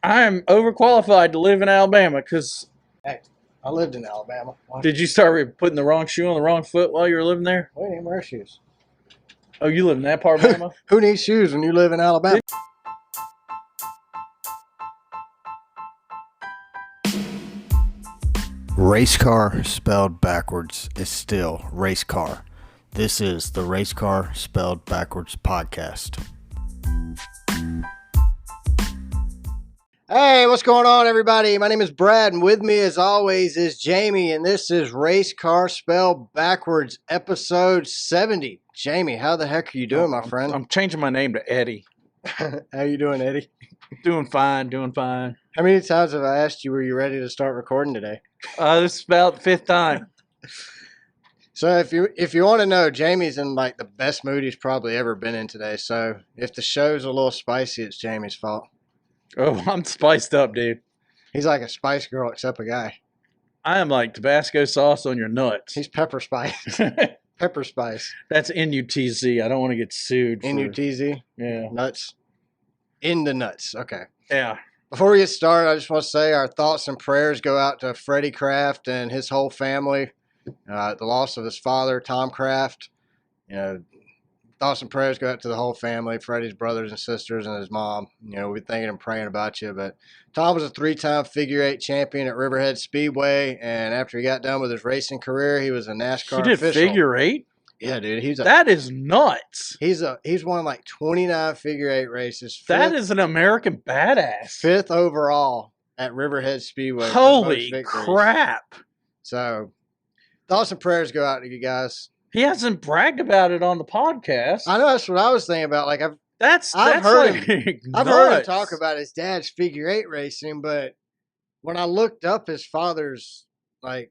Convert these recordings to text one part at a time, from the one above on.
I am overqualified to live in Alabama because. Hey, I lived in Alabama. Why? Did you start putting the wrong shoe on the wrong foot while you were living there? We didn't wear shoes. Oh, you live in that part of Alabama? Who needs shoes when you live in Alabama? Race car spelled backwards is still race car. This is the Race Car Spelled Backwards podcast. Hey, what's going on, everybody? My name is Brad, and with me, as always, is Jamie, and this is Race Car Spelled Backwards, episode 70. Jamie, how the heck are you doing, my friend? I'm changing my name to Eddie. How you doing, Eddie? Doing fine, doing fine. How many times have I asked you, were you ready to start recording today? This is about the fifth time. So if you want to know, Jamie's in like the best mood he's probably ever been in today. So if the show's a little spicy, it's Jamie's fault. Oh, I'm spiced up, dude. He's like a Spice Girl except a guy. I am like Tabasco sauce on your nuts. He's Pepper Spice. Pepper Spice. That's NUTZ. I don't want to get sued. NUTZ? Yeah. Nuts. In the nuts. Okay. Yeah. Before we get started, I just want to say our thoughts and prayers go out to Freddie Kraft and his whole family. The loss of his father, Tom Kraft. You know, thoughts and prayers go out to the whole family, Freddie's brothers and sisters and his mom. You know, we're thinking and praying about you. But Tom was a 3-time figure 8 champion at Riverhead Speedway, and after he got done with his racing career, he was a NASCAR official. He did figure 8? Yeah, dude. That is nuts. He's won like 29 figure 8 races. That is an American badass. 5th overall at Riverhead Speedway. Holy crap. So, thoughts and prayers go out to you guys. He hasn't bragged about it on the podcast. I know, that's what I was thinking about. Like I've heard like him. I've heard him talk about his dad's figure 8 racing, but when I looked up his father's like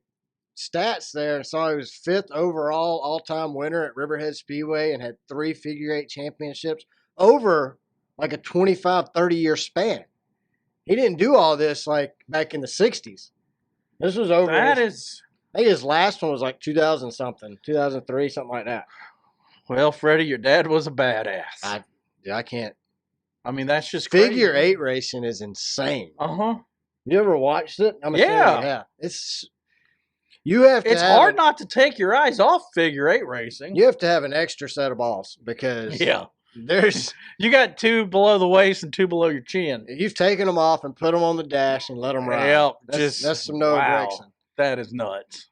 stats there and saw he was 5th overall all-time winner at Riverhead Speedway and had 3 figure 8 championships over like a 25-30 year span. He didn't do all this like back in the 60s. This was over. I think his last one was like 2000 something, 2003, something like that. Well, Freddie, your dad was a badass. I can't. I mean, that's just figure crazy. 8 racing is insane. Uh-huh. You ever watched it? Yeah. It's hard not to take your eyes off figure 8 racing. You have to have an extra set of balls because you got 2 below the waist and 2 below your chin. You've taken them off and put them on the dash and let them ride. Yep, that's some no direction. That is nuts.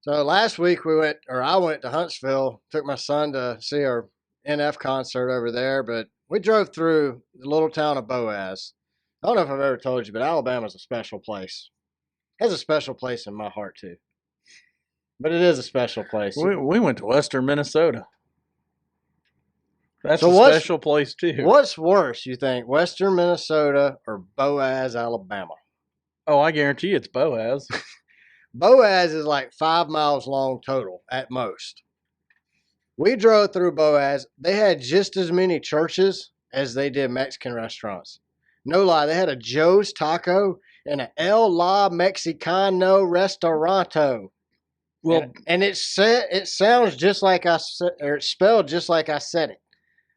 So last week I went to Huntsville, took my son to see our NF concert over there, but we drove through the little town of Boaz. I don't know if I've ever told you, but Alabama's a special place. It has a special place in my heart too. But it is a special place. We went to Western Minnesota. That's a special place too. What's worse, you think, Western Minnesota or Boaz, Alabama? Oh, I guarantee it's Boaz. Boaz is like 5 miles long total at most. We drove through Boaz. They had just as many churches as they did Mexican restaurants. No lie, they had a Joe's Taco and an El La Mexicano Restauranto. Well, and it sounds just like I said, or it's spelled just like I said it.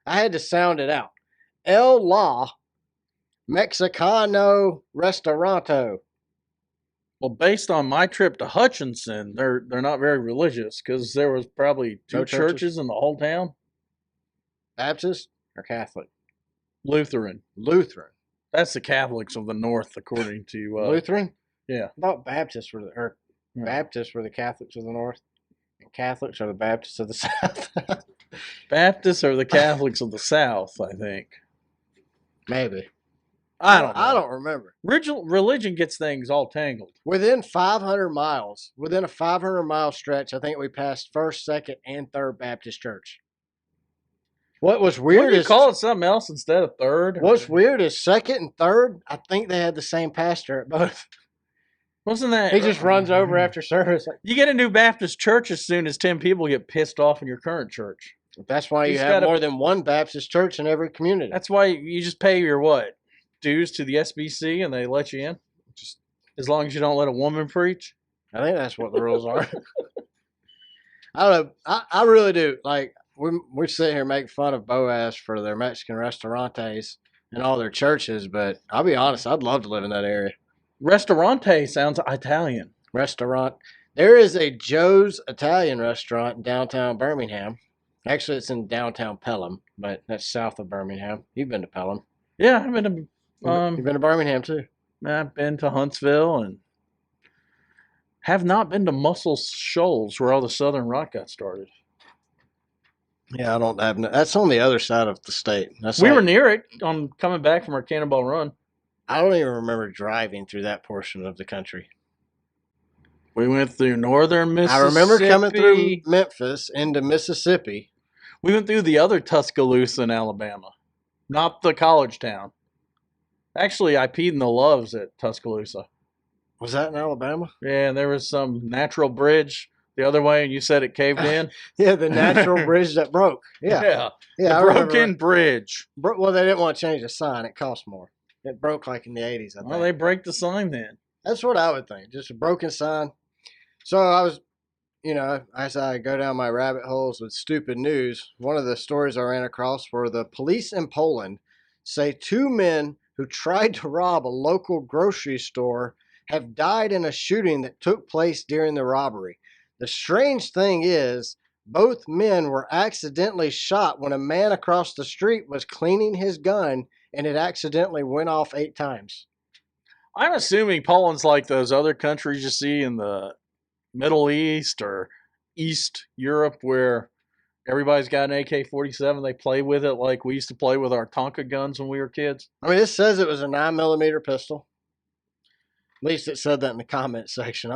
I had to sound it out. El La Mexicano Restauranto. Well, based on my trip to Hutchinson, they're not very religious because there was probably 2 churches in the whole town. Baptist or Catholic? Lutheran. That's the Catholics of the North, according to Lutheran. Yeah, I thought Baptists were Baptists were the Catholics of the North, and Catholics are the Baptists of the South. Baptists are the Catholics of the South, I think. Maybe. I don't know. I don't remember. Religion gets things all tangled. Within a 500-mile stretch, I think we passed 1st, 2nd, and 3rd Baptist church. What was weird is... call it something else instead of 3rd? What's weird is 2nd and 3rd, I think they had the same pastor at both. Wasn't that... He just runs over after service. You get a new Baptist church as soon as 10 people get pissed off in your current church. That's why you have more than one Baptist church in every community. That's why you just pay your what? Dues to the SBC and they let you in? Just as long as you don't let a woman preach? I think that's what the rules are. I don't know. I really do. Like, we're sitting here making fun of Boaz for their Mexican restaurantes. and all their churches. But I'll be honest, I'd love to live in that area. Restaurante sounds Italian. Restaurant. There is a Joe's Italian restaurant in downtown Birmingham. Actually, it's in downtown Pelham, but that's south of Birmingham. You've been to Pelham. Yeah, I've been to You've been to Birmingham too. I've been to Huntsville and have not been to Muscle Shoals where all the Southern Rock got started. Yeah, I don't have. That's on the other side of the state. We were near it on coming back from our Cannonball Run. I don't even remember driving through that portion of the country. We went through northern Mississippi. I remember coming through Memphis into Mississippi. We went through the other Tuscaloosa in Alabama, not the college town. Actually, I peed in the Loves at Tuscaloosa. Was that in Alabama? Yeah, and there was some natural bridge the other way, and you said it caved in. Yeah, the natural bridge that broke. Yeah, the broken bridge. Well, they didn't want to change the sign; it cost more. It broke like in the 80s. I think. Well, they break the sign then. That's what I would think. Just a broken sign. So I was, as I go down my rabbit holes with stupid news, one of the stories I ran across were the police in Poland say 2 men who tried to rob a local grocery store have died in a shooting that took place during the robbery. The strange thing is, both men were accidentally shot when a man across the street was cleaning his gun and it accidentally went off 8 times. I'm assuming Poland's like those other countries you see in the Middle East or East Europe where everybody's got an AK-47. They play with it like we used to play with our Tonka guns when we were kids. I mean, it says it was a 9mm pistol. At least it said that in the comment section.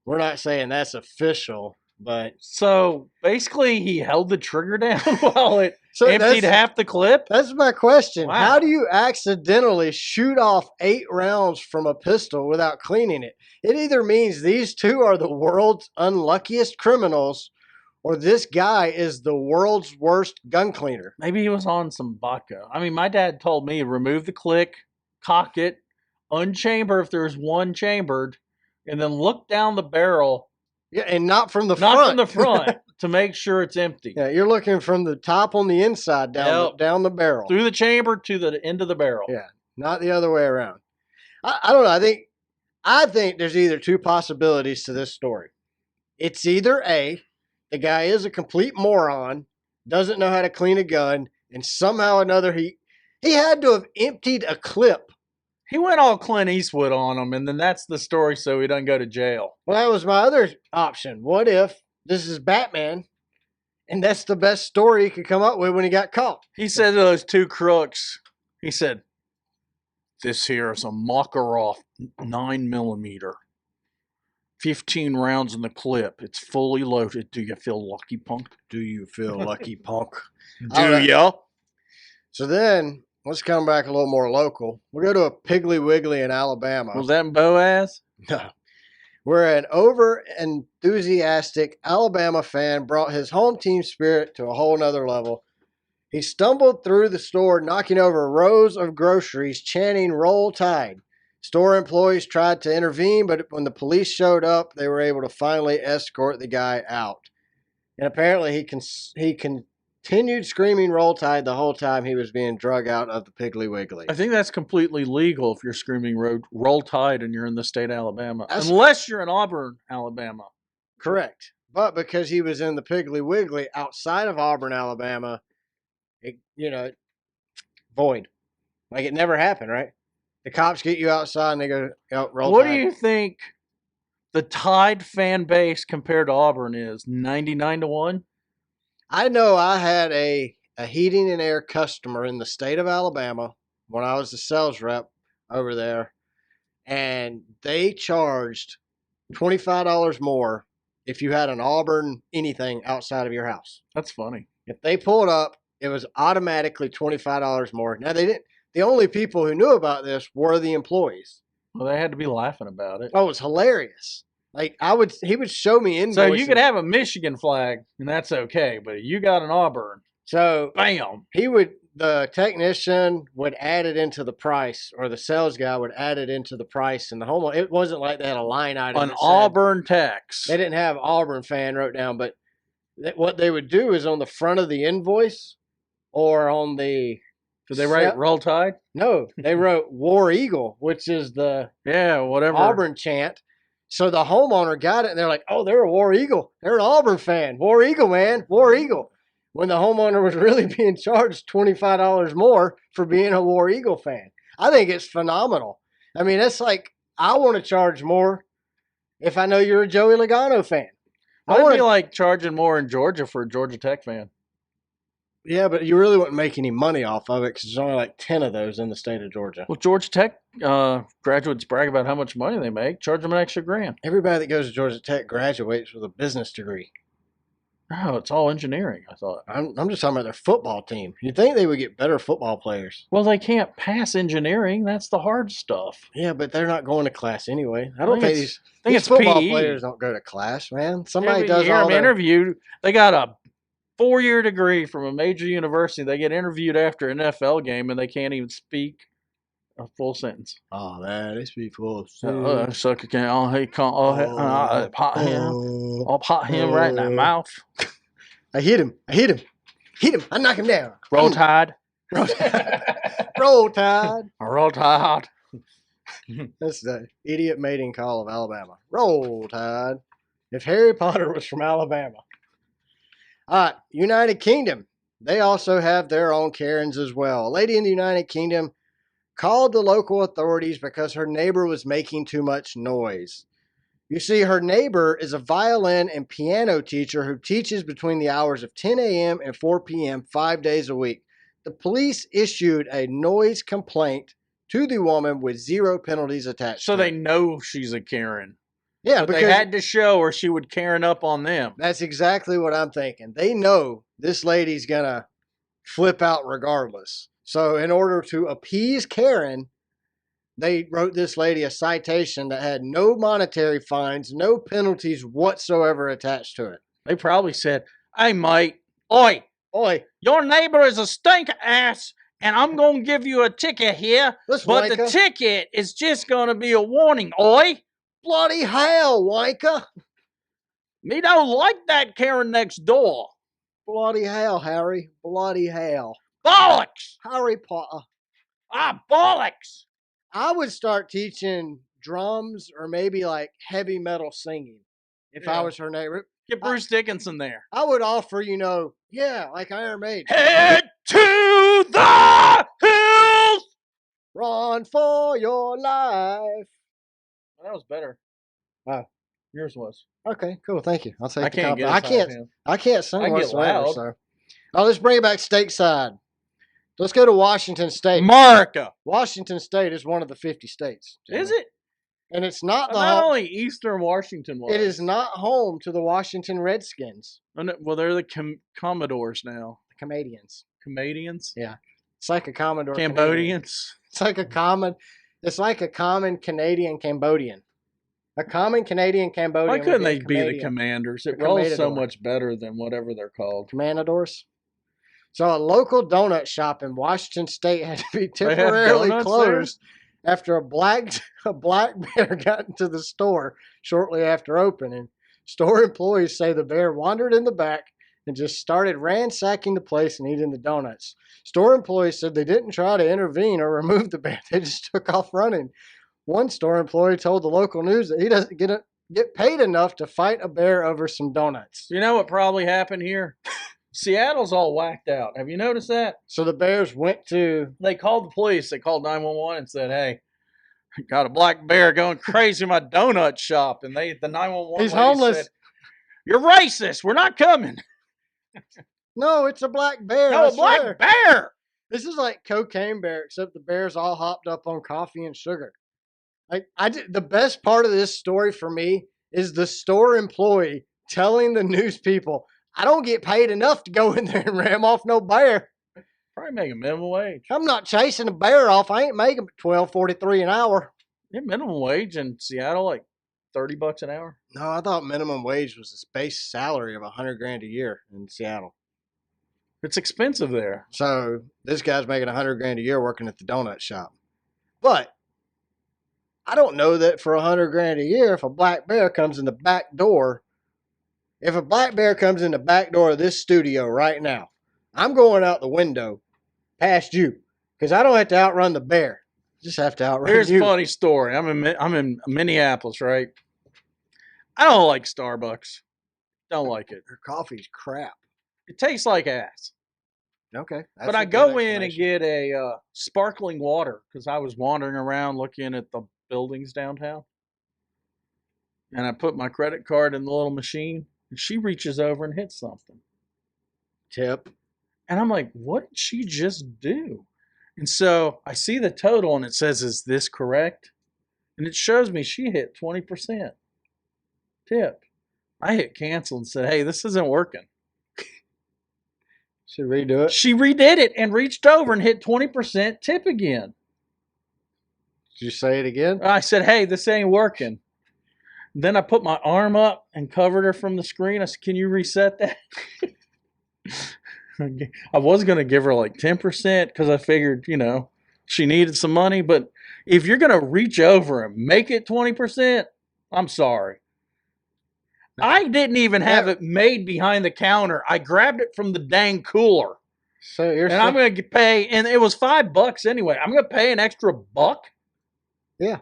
We're not saying that's official, but. So basically he held the trigger down while it emptied half the clip? That's my question. Wow. How do you accidentally shoot off 8 rounds from a pistol without cleaning it? It either means these 2 are the world's unluckiest criminals or this guy is the world's worst gun cleaner. Maybe he was on some vodka. I mean, my dad told me remove the click, cock it, unchamber if there's one chambered, and then look down the barrel. Yeah, and not from the front. Not from the front to make sure it's empty. Yeah, you're looking from the top on the inside down the barrel. Through the chamber to the end of the barrel. Yeah, not the other way around. I don't know. I think there's either 2 possibilities to this story. It's either A, the guy is a complete moron, doesn't know how to clean a gun, and somehow or another he had to have emptied a clip. He went all Clint Eastwood on him, and then that's the story so he doesn't go to jail. Well, that was my other option. What if this is Batman, and that's the best story he could come up with when he got caught? He said to those 2 crooks, he said, this here is a Makarov 9mm. 15 rounds in the clip. It's fully loaded. Do you feel lucky, punk? Do you feel lucky, punk? Do ya? So then, let's come back a little more local. We'll go to a Piggly Wiggly in Alabama. Was that in Boaz? No. Where an over-enthusiastic Alabama fan brought his home team spirit to a whole nother level. He stumbled through the store, knocking over rows of groceries, chanting, "Roll Tide." Store employees tried to intervene, but when the police showed up, they were able to finally escort the guy out. And apparently he continued screaming "Roll Tide" the whole time he was being drug out of the Piggly Wiggly. I think that's completely legal if you're screaming "Roll Tide" and you're in the state of Alabama. Unless you're in Auburn, Alabama. Correct. But because he was in the Piggly Wiggly outside of Auburn, Alabama, void. Like it never happened, right? The cops get you outside and they go, "Roll Tide." What do you think the Tide fan base compared to Auburn is? 99-1? I know I had a heating and air customer in the state of Alabama when I was the sales rep over there, and they charged $25 more if you had an Auburn anything outside of your house. That's funny. If they pulled up, it was automatically $25 more. Now, they didn't. The only people who knew about this were the employees. Well, they had to be laughing about it. Oh, it was hilarious. Like he would show me invoices. So you could have a Michigan flag, and that's okay, but you got an Auburn. So bam. The technician would add it into the price, or the sales guy would add it into the price, and the homeowner. It wasn't like they had a line item. An Auburn tax. They didn't have Auburn fan wrote down, but what they would do is on the front of the invoice or on the Did they write Roll Tide? No, they wrote War Eagle, which is the whatever Auburn chant. So the homeowner got it, and they're like, "Oh, they're a War Eagle. They're an Auburn fan. War Eagle, man. War Eagle." When the homeowner was really being charged $25 more for being a War Eagle fan. I think it's phenomenal. I mean, it's like, I want to charge more if I know you're a Joey Logano fan. I would be like charging more in Georgia for a Georgia Tech fan. Yeah, but you really wouldn't make any money off of it because there's only like 10 of those in the state of Georgia. Well, Georgia Tech graduates brag about how much money they make. Charge them an extra $1,000. Everybody that goes to Georgia Tech graduates with a business degree. Oh, it's all engineering, I thought. I'm just talking about their football team. You'd think they would get better football players. Well, they can't pass engineering. That's the hard stuff. Yeah, but they're not going to class anyway. I don't think these football players don't go to class, man. Somebody does all their interviewed. They got a 4-year degree from a major university. They get interviewed after an NFL game, and they can't even speak a full sentence. Oh, man, they speak full sentence. Sucker can't. I'll pot him right in the mouth. I hit him. I knock him down. Roll Tide. Roll Tide. Roll Tide. That's the idiot mating call of Alabama. Roll Tide. If Harry Potter was from Alabama. All right, United Kingdom. They also have their own Karens as well. A lady in the United Kingdom called the local authorities because her neighbor was making too much noise. You see, her neighbor is a violin and piano teacher who teaches between the hours of 10 a.m. and 4 p.m. 5 days a week. The police issued a noise complaint to the woman with 0 penalties attached. So they know she's a Karen. Yeah, but they had to show or she would Karen up on them. That's exactly what I'm thinking. They know this lady's going to flip out regardless. So in order to appease Karen, they wrote this lady a citation that had no monetary fines, no penalties whatsoever attached to it. They probably said, "Hey, mate, oi, your neighbor is a stink ass, and I'm going to give you a ticket here, but the ticket is just going to be a warning, oi." Bloody hell, wanker. Me don't like that Karen next door. Bloody hell, Harry. Bloody hell. Bollocks! Harry Potter. Ah, bollocks! I would start teaching drums or maybe like heavy metal singing if I was her neighbor. Get Bruce Dickinson there. I would offer, like Iron Maiden. Head to the hills! Run for your life. Well, that was better. Wow. Yours was. Okay, cool. Thank you. I'll take I the can't compliment. I can't sing whatsoever. So. Oh, let's bring it back stateside. Let's go to Washington State. America. Washington State is one of the 50 states. Is it? And it's not not only Eastern Washington was. It is not home to the Washington Redskins. Well, they're the Commodores now. The Canadians. Canadians? Yeah. It's like a Commodore. Cambodians. It's like a common Canadian Cambodian. A common Canadian Cambodian. Why couldn't they be the Commanders? It rolls so much better than whatever they're called. Commandadors. So a local donut shop in Washington State had to be temporarily closed after a black bear got into the store shortly after opening. Store employees say the bear wandered in the back and just started ransacking the place and eating the donuts. Store employees said they didn't try to intervene or remove the bear. They just took off running. One store employee told the local news that he doesn't get paid enough to fight a bear over some donuts. You know what probably happened here? Seattle's all whacked out. Have you noticed that? So the bears went to... They called the police. They called 911 and said, "Hey, got a black bear going crazy in my donut shop." And the 911 He's homeless. Said, "You're racist. We're not coming." No, it's a black bear. No, a black bear. This is like Cocaine Bear, except the bear's all hopped up on coffee and sugar. The best part of this story for me is the store employee telling the news people, "I don't get paid enough to go in there and ram off no bear. Probably making minimum wage. I'm not chasing a bear off. I ain't making $12.43 an hour." Yeah, minimum wage in Seattle, like $30 an hour. No, I thought minimum wage was a base salary of $100,000 a year in Seattle. It's expensive there. So this guy's making $100,000 a year working at the donut shop. But I don't know that for $100,000 a year, if a black bear comes in the back door, if a black bear comes in the back door of this studio right now, I'm going out the window past you, Because I don't have to outrun the bear. Just have to outrun Here's you. a funny story. I'm in Minneapolis, right? I don't like Starbucks. Don't like it. Her coffee's crap. It tastes like ass. Okay. But I go in and get a sparkling water because I was wandering around looking at the buildings downtown. And I put my credit card in the little machine, and she reaches over and hits something. Tip. And I'm like, what did she just do? And so I see the total, and it says, is this correct? And it shows me she hit 20% tip. I hit cancel and said, hey, this isn't working. Should redo it. She redid it and reached over and hit 20% tip again. Did you say it again? I said, hey, this ain't working. Then I put my arm up and covered her from the screen. I said, can you reset that? I was going to give her like 10% because I figured, she needed some money. But if you're going to reach over and make it 20%, I'm sorry. I didn't even have it made behind the counter. I grabbed it from the dang cooler. So you're I'm going to pay, and it was $5 anyway. I'm going to pay an extra $1. Yeah.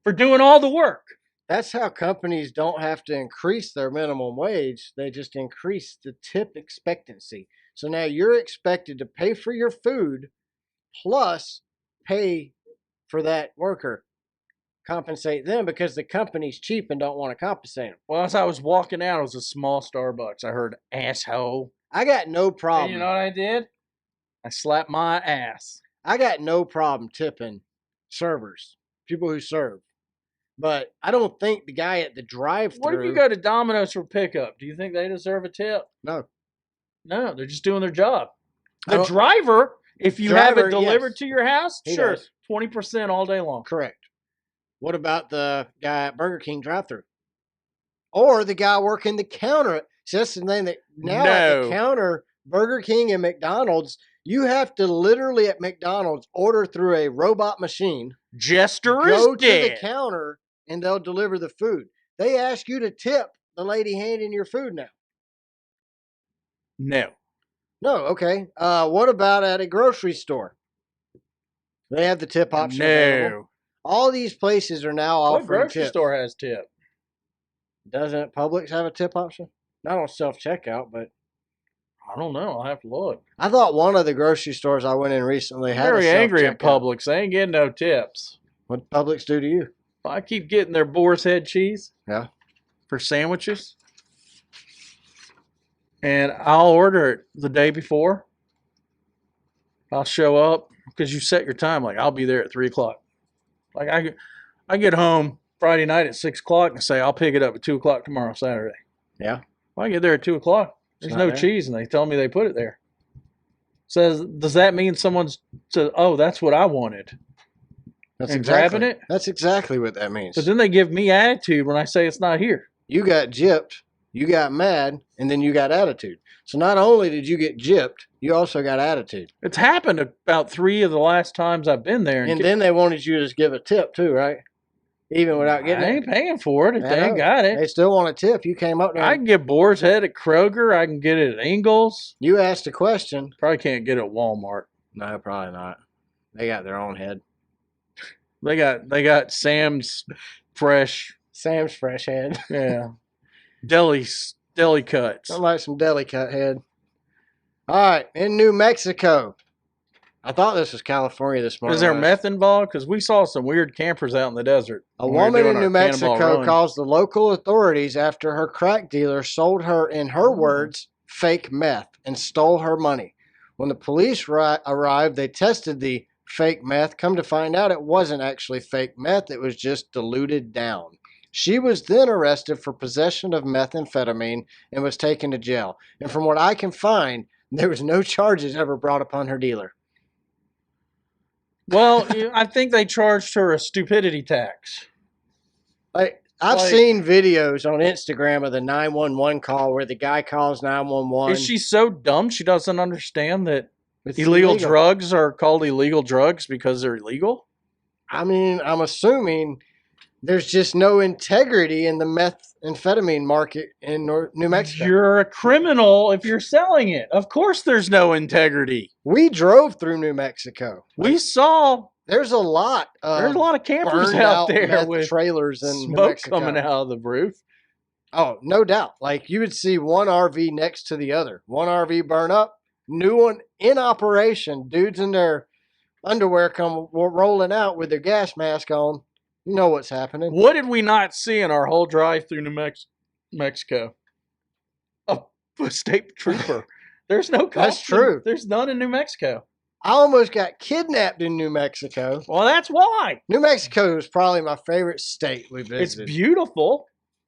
For doing all the work. That's how companies don't have to increase their minimum wage. They just increase the tip expectancy. So now you're expected to pay for your food plus pay for that worker. Compensate them because the company's cheap and don't want to compensate them. Well, as I was walking out, it was a small Starbucks. I heard asshole. I got no problem. And you know what I did? I slapped my ass. I got no problem tipping servers, people who serve. But I don't think the guy at the drive-thru. What if you go to Domino's for pickup? Do you think they deserve a tip? No. No, they're just doing their job. The driver, if you have it delivered to your house, sure, 20% all day long. Correct. What about the guy at Burger King drive-thru? Or the guy working the counter? See, that's the thing that now at the counter, Burger King and McDonald's, you have to literally at McDonald's order through a robot machine. Jester go is to dead. The counter and they'll deliver the food. They ask you to tip the lady handing your food now. No. No, okay. What about at a grocery store? They have the tip option available. All these places are now offering tips. What grocery store has tip? Doesn't Publix have a tip option? Not on self-checkout, but I don't know. I'll have to look. I thought one of the grocery stores I went in recently had very angry at Publix. They ain't getting no tips. What Publix do to you? I keep getting their boar's head cheese. Yeah. For sandwiches. And I'll order it the day before. I'll show up because you set your time. Like, I'll be there at 3 o'clock. Like, I get home Friday night at 6 o'clock and say, I'll pick it up at 2 o'clock tomorrow, Saturday. Yeah. Well, I get there at 2 o'clock. There's no cheese, and they tell me they put it there. Says, does that mean someone's said, oh, that's what I wanted? That's and grabbing it? That's exactly what that means. But then they give me attitude when I say it's not here. You got gypped, you got mad, and then you got attitude. So not only did you get gypped, you also got attitude. It's happened about 3 of the last times I've been there. And then they wanted you to just give a tip too, right? Even without getting it. I ain't paying for it if they ain't got it. They still want a tip. You came up there. I can get Boar's Head at Kroger. I can get it at Ingles. You asked a question. Probably can't get it at Walmart. No, probably not. They got their own head. They got Sam's fresh. Sam's fresh head. Yeah. Deli cuts. I like some deli cut head. All right, in New Mexico. I thought this was California this morning. Is there meth involved? Because we saw some weird campers out in the desert. A woman in New Mexico calls the local authorities after her crack dealer sold her, in her words, fake meth and stole her money. When the police arrived, they tested the fake meth. Come to find out, it wasn't actually fake meth. It was just diluted down. She was then arrested for possession of methamphetamine and was taken to jail. And from what I can find, there was no charges ever brought upon her dealer. Well, I think they charged her a stupidity tax. I've seen videos on Instagram of the 911 call where the guy calls 911. Is she so dumb she doesn't understand that illegal drugs are called illegal drugs because they're illegal? I mean, I'm assuming There's just no integrity in the methamphetamine market in New Mexico. You're a criminal if you're selling it. Of course, there's no integrity. We drove through New Mexico. We saw there's a lot of campers burned out there meth with trailers in New smoke Mexico. coming out of the roof. Oh, no doubt. Like you would see one RV next to the other. One RV burn up, new one in operation. Dudes in their underwear come rolling out with their gas mask on. You know what's happening. What did we not see in our whole drive through New Mexico? A state trooper. There's no cops. That's true. There's none in New Mexico. I almost got kidnapped in New Mexico. Well, that's why. New Mexico is probably my favorite state we visited. It's beautiful.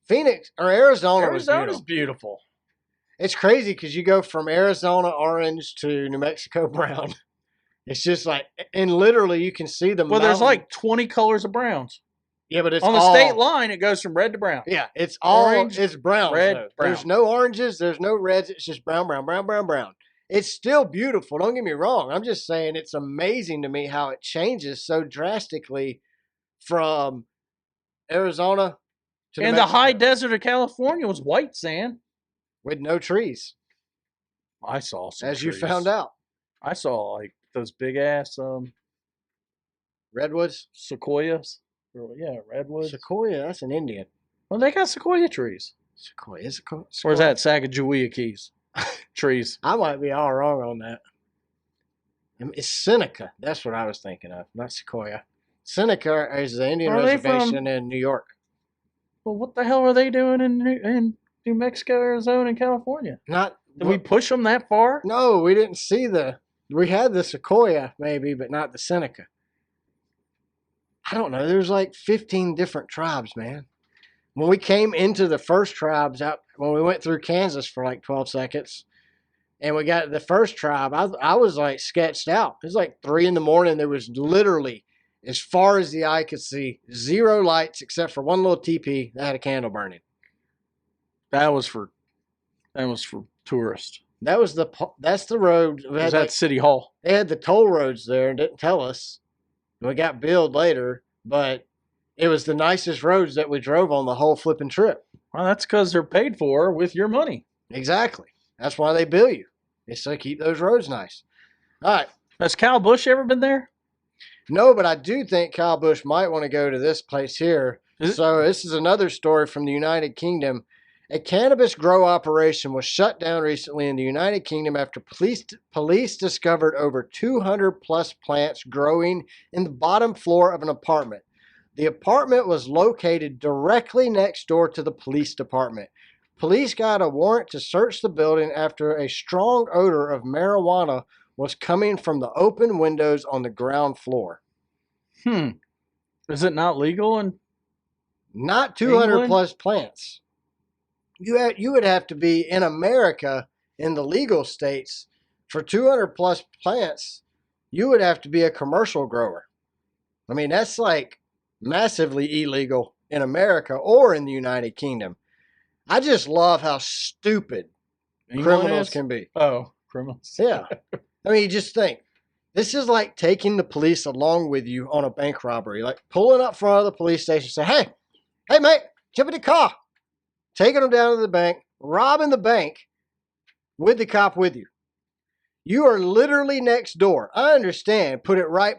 Phoenix or Arizona's beautiful. It's crazy because you go from Arizona orange to New Mexico brown. It's just like, and literally you can see the Well, there's like 20 colors of browns. Yeah, but it's on the state line. It goes from red to brown. Yeah, it's all orange, it's brown. Red, brown. There's no oranges. There's no reds. It's just brown, brown, brown, brown, brown. It's still beautiful. Don't get me wrong. I'm just saying it's amazing to me how it changes so drastically from Arizona to and the high desert of California was white sand with no trees. I saw some as trees. You found out. I saw like those big ass redwoods, sequoias. Yeah, redwoods. Sequoia, that's an Indian. Well, they got sequoia trees. Sequoia. Or is that Sacagawea keys? Trees. I might be all wrong on that. It's Seneca. That's what I was thinking of, not Sequoia. Seneca is the Indian reservation in New York. Well, what the hell are they doing in New Mexico, Arizona, and California? Did we push them that far? No, we didn't see we had the Sequoia maybe, but not the Seneca. I don't know. There's like 15 different tribes, man. When we came into the first tribes out, when we went through Kansas for like 12 seconds, and we got the first tribe, I was like sketched out. It was like 3 a.m. There was literally, as far as the eye could see, 0 lights except for one little teepee that had a candle burning. That was for tourists. That's the road. Was that City Hall? They had the toll roads there and didn't tell us. We got billed later, but it was the nicest roads that we drove on the whole flipping trip. Well, that's because they're paid for with your money. Exactly. That's why they bill you. It's to keep those roads nice. All right. Has Kyle Busch ever been there? No, but I do think Kyle Busch might want to go to this place here. So this is another story from the United Kingdom. A cannabis grow operation was shut down recently in the United Kingdom after police discovered over 200 plus plants growing in the bottom floor of an apartment. The apartment was located directly next door to the police department. Police got a warrant to search the building after a strong odor of marijuana was coming from the open windows on the ground floor. Is it not legal in not 200 England? Plus plants? You would have to be in America in the legal states for 200 plus plants. You would have to be a commercial grower. I mean, that's like massively illegal in America or in the United Kingdom. I just love how stupid criminals can be. Oh, criminals. Yeah. I mean, you just think. This is like taking the police along with you on a bank robbery. Like pulling up front of the police station and say, hey, mate, jump in the car. Taking them down to the bank, robbing the bank with the cop with you. You are literally next door. I understand. Put it right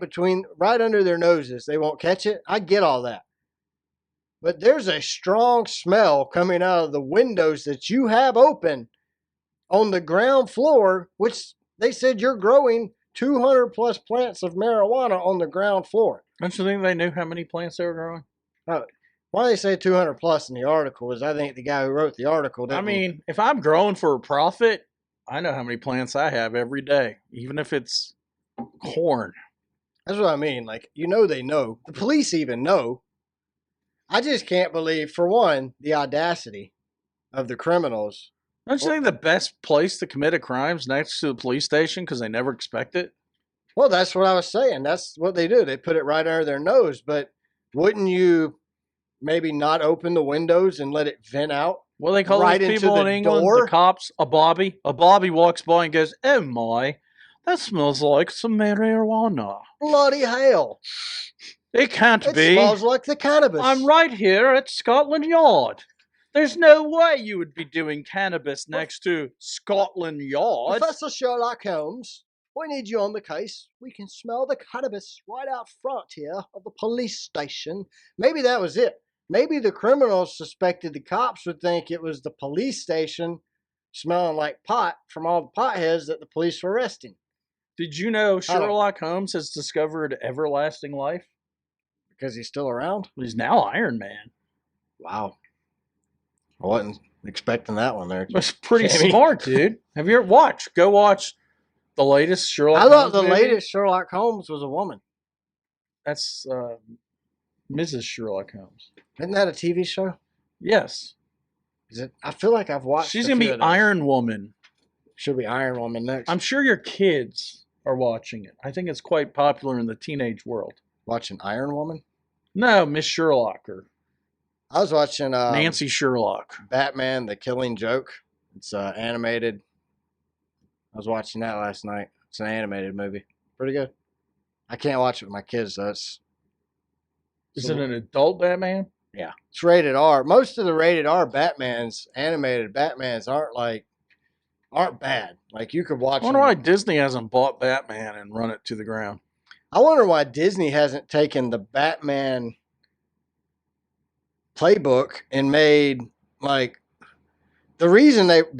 under their noses. They won't catch it. I get all that. But there's a strong smell coming out of the windows that you have open on the ground floor, which they said you're growing 200 plus plants of marijuana on the ground floor. Don't you think they knew how many plants they were growing? Why they say 200 plus in the article is I think the guy who wrote the article didn't. I mean, if I'm growing for a profit, I know how many plants I have every day, even if it's corn. That's what I mean. Like, they know. The police even know. I just can't believe, for one, the audacity of the criminals. Don't you think the best place to commit a crime is next to the police station because they never expect it? Well, that's what I was saying. That's what they do. They put it right under their nose. But wouldn't you maybe not open the windows and let it vent out? Well, they call those people in England the cops a bobby. A bobby walks by and goes, "Oh my, that smells like some marijuana." Bloody hell. It can't It be. smells like the cannabis. I'm right here at Scotland Yard. There's no way you would be doing cannabis next to Scotland Yard. Professor Sherlock Holmes, we need you on the case. We can smell the cannabis right out front here of the police station. Maybe that was it. Maybe the criminals suspected the cops would think it was the police station smelling like pot from all the potheads that the police were arresting. Did you know Sherlock Holmes has discovered everlasting life? Because he's still around? He's now Iron Man. Wow. I wasn't expecting that one there. That's pretty Jamie. smart, dude. Have you ever go watch the latest Sherlock Holmes? I thought the movie? latest Sherlock Holmes was a woman. That's Mrs. Sherlock Holmes. Isn't that a TV show? Yes. Is it? I feel like I've watched. She's gonna be Iron Woman. Should be Iron Woman next. I'm sure your kids are watching it. I think it's quite popular in the teenage world. Watching Iron Woman? No, Miss Sherlock or I was watching Nancy Sherlock. Batman: The Killing Joke. It's animated. I was watching that last night. It's an animated movie. Pretty good. I can't watch it with my kids though. Is it an adult Batman? Yeah, it's rated R. Most of the rated R Batmans, animated Batmans, aren't bad. Like you could watch. I wonder why Disney hasn't bought Batman and run it to the ground. I wonder why Disney hasn't taken the Batman playbook and made like the reason most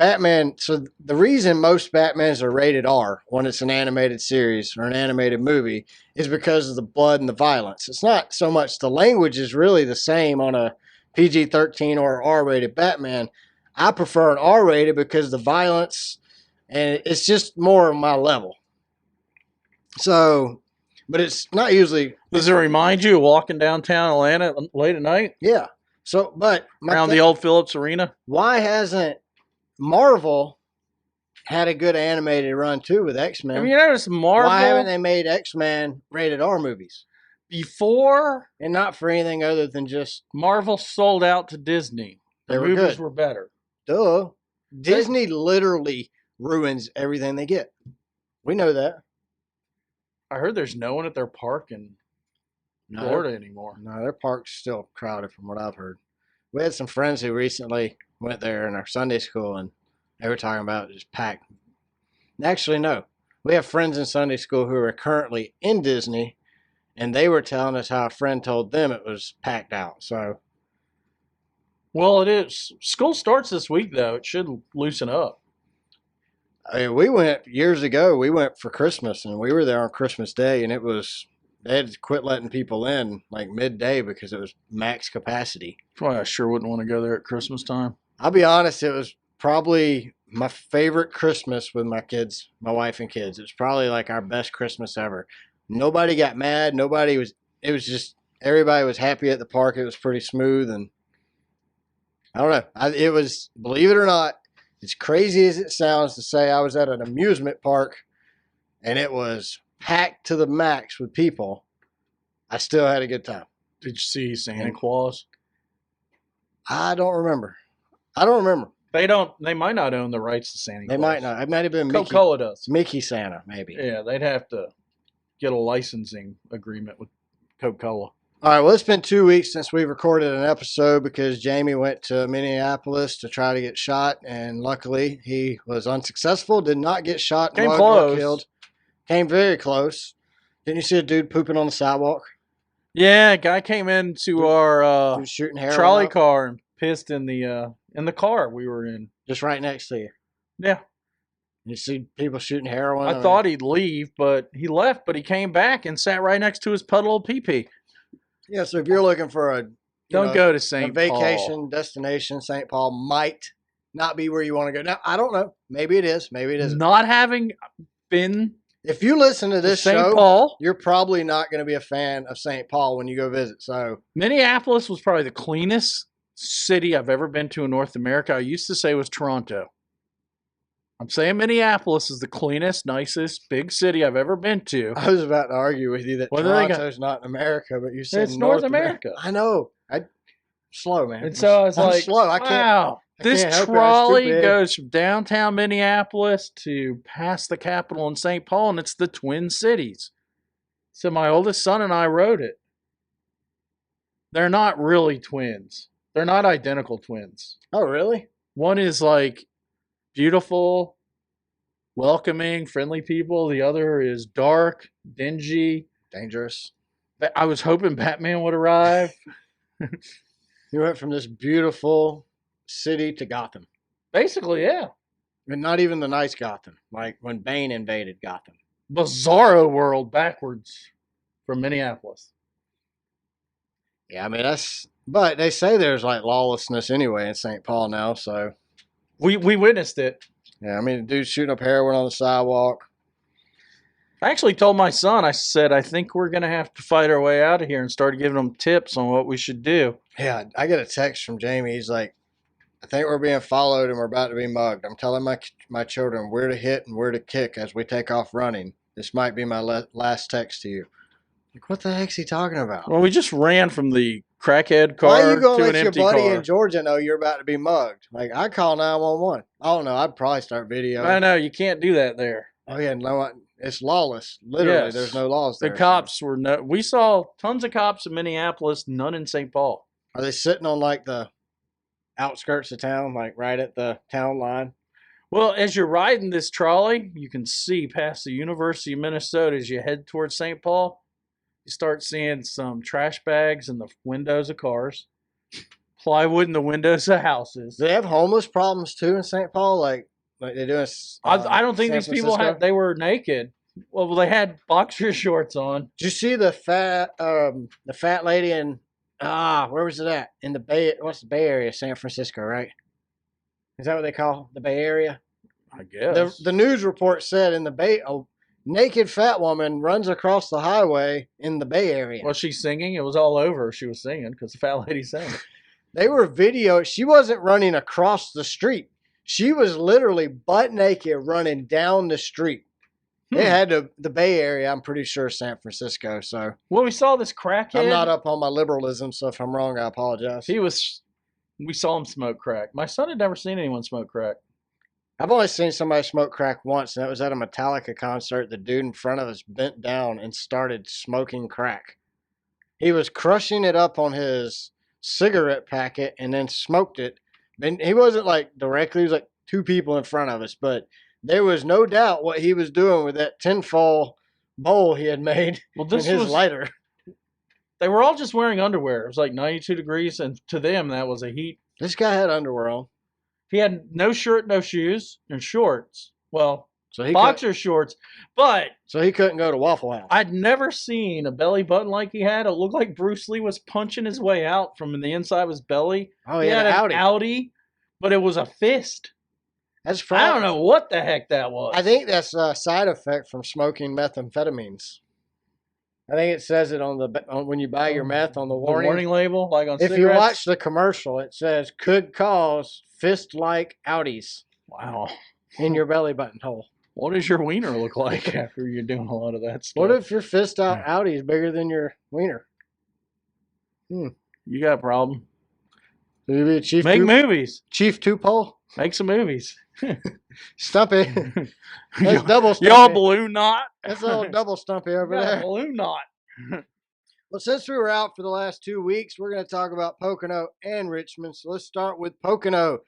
Batmans are rated R when it's an animated series or an animated movie is because of the blood and the violence. It's not so much the language is really the same on a PG-13 or R-rated Batman. I prefer an R-rated because the violence and it's just more of my level. So, but it's not usually. Does it remind you of walking downtown Atlanta late at night? Yeah. So, but around the old Phillips Arena? Why hasn't Marvel had a good animated run too with X-Men? Have you noticed Marvel? Why haven't they made X-Men rated R movies? Before, and not for anything other than just Marvel sold out to Disney. The movies were better. Duh. Disney literally ruins everything they get. We know that. I heard there's no one at their park in Florida anymore. No, their park's still crowded from what I've heard. We had some friends who recently went there in our Sunday school, and they were talking about it just packed. Actually, no. We have friends in Sunday school who are currently in Disney, and they were telling us how a friend told them it was packed out. So, well, it is. School starts this week, though. It should loosen up. I mean, we went years ago. We went for Christmas, and we were there on Christmas Day, and it was they had to quit letting people in like midday because it was max capacity. That's why I sure wouldn't want to go there at Christmas time. I'll be honest, it was probably my favorite Christmas with my kids, my wife and kids. It was probably like our best Christmas ever. Nobody got mad. It was just, everybody was happy at the park. It was pretty smooth. And I don't know. It was, believe it or not, as crazy as it sounds to say I was at an amusement park and it was packed to the max with people, I still had a good time. Did you see Santa Claus? I don't remember. They might not own the rights to Santa Claus. They might not. It might have been Mickey. Coca-Cola does. Mickey Santa, maybe. Yeah, they'd have to get a licensing agreement with Coca-Cola. All right, well, it's been 2 weeks since we recorded an episode because Jamie went to Minneapolis to try to get shot, and luckily he was unsuccessful, did not get shot. Came close. Killed. Came very close. Didn't you see a dude pooping on the sidewalk? Yeah, a guy came into our shooting trolley car and pissed in the car we were in. Just right next to you. Yeah. You see people shooting heroin? I thought he'd leave, but he left, but he came back and sat right next to his puddle of pee-pee. Yeah, so if you're looking for don't go to St. Paul. Vacation destination, St. Paul might not be where you want to go. Now, I don't know. Maybe it is. Maybe it isn't. Not having been if you listen to this St. show, Paul, you're probably not going to be a fan of St. Paul when you go visit. So Minneapolis was probably the cleanest city I've ever been to in North America. I used to say it was Toronto. I'm saying Minneapolis is the cleanest, nicest, big city I've ever been to. I was about to argue with you that Toronto's not in America, but you said it's North America. I know. I'm slow, man. And so I was like, slow. I can't. Wow. This trolley goes from downtown Minneapolis to past the Capitol in St. Paul, and it's the Twin Cities. So my oldest son and I rode it. They're not really twins. They're not identical twins. Oh, really? One is like beautiful, welcoming, friendly people. The other is dark, dingy. Dangerous. I was hoping Batman would arrive. You went from this beautiful city to Gotham. Basically, yeah. And not even the nice Gotham, like when Bane invaded Gotham. Bizarro world backwards from Minneapolis. Yeah, I mean, but they say there's like lawlessness anyway in St. Paul now, so. We witnessed it. Yeah, I mean, the dude shooting up heroin on the sidewalk. I actually told my son, I said, I think we're going to have to fight our way out of here and start giving them tips on what we should do. Yeah, I get a text from Jamie. He's like, I think we're being followed and we're about to be mugged. I'm telling my children where to hit and where to kick as we take off running. This might be my last text to you. Like, what the heck's he talking about? Well, we just ran from the crackhead car Why are you going to to an let your empty buddy car. in Georgia know you're about to be mugged? Like, I call 911. I don't know. I'd probably start videoing. I know, you can't do that there. Oh, yeah, no, it's lawless. Literally, Yes. there's no laws there. The cops were we saw tons of cops in Minneapolis, none in St. Paul. Are they sitting on like the outskirts of town, like right at the town line? Well, as you're riding this trolley, you can see past the University of Minnesota as you head towards St. Paul. You start seeing some trash bags in the windows of cars, plywood in the windows of houses. Do they have homeless problems too in St. Paul? Like they do in I don't think San these people Francisco? they were naked. Well, they had boxer shorts on. Did you see the fat lady in where was it at? In the Bay? What's the Bay Area? San Francisco, right? Is that what they call the Bay Area? I guess. The news report said in the Bay, a naked fat woman runs across the highway in the Bay Area. Was she singing? It was all over. She was singing because the fat lady sang. They were video. She wasn't running across the street. She was literally butt naked running down the street. They had the Bay Area, I'm pretty sure, San Francisco. So, well, we saw this crackhead. I'm not up on my liberalism, so if I'm wrong, I apologize. We saw him smoke crack. My son had never seen anyone smoke crack. I've only seen somebody smoke crack once, and that was at a Metallica concert. The dude in front of us bent down and started smoking crack. He was crushing it up on his cigarette packet and then smoked it. And he wasn't like directly, he was like two people in front of us, but there was no doubt what he was doing with that tinfoil bowl he had made in his lighter. They were all just wearing underwear. It was like 92 degrees, and to them, that was a heat. This guy had underwear on. He had no shirt, no shoes, and shorts. Well, so he boxer shorts. But so he couldn't go to Waffle House. I'd never seen a belly button like he had. It looked like Bruce Lee was punching his way out from the inside of his belly. Oh, he had an outie, but it was a fist. That's probably, I don't know what the heck that was. I think that's a side effect from smoking methamphetamines. I think it says it on when you buy your meth on the warning label, like on cigarettes. If you watch the commercial, it says could cause fist-like outies. Wow. In your belly button hole. What does your wiener look like after you're doing a lot of that stuff? What if your fist outie is bigger than your wiener? You got a problem. So you be a chief. Make movies. Chief two-pole. Make some movies. Stumpy. That's double Stumpy. Y'all balloon knot? That's a little double Stumpy over there. Balloon knot. Well, since we were out for the last 2 weeks, we're going to talk about Pocono and Richmond. So let's start with Pocono.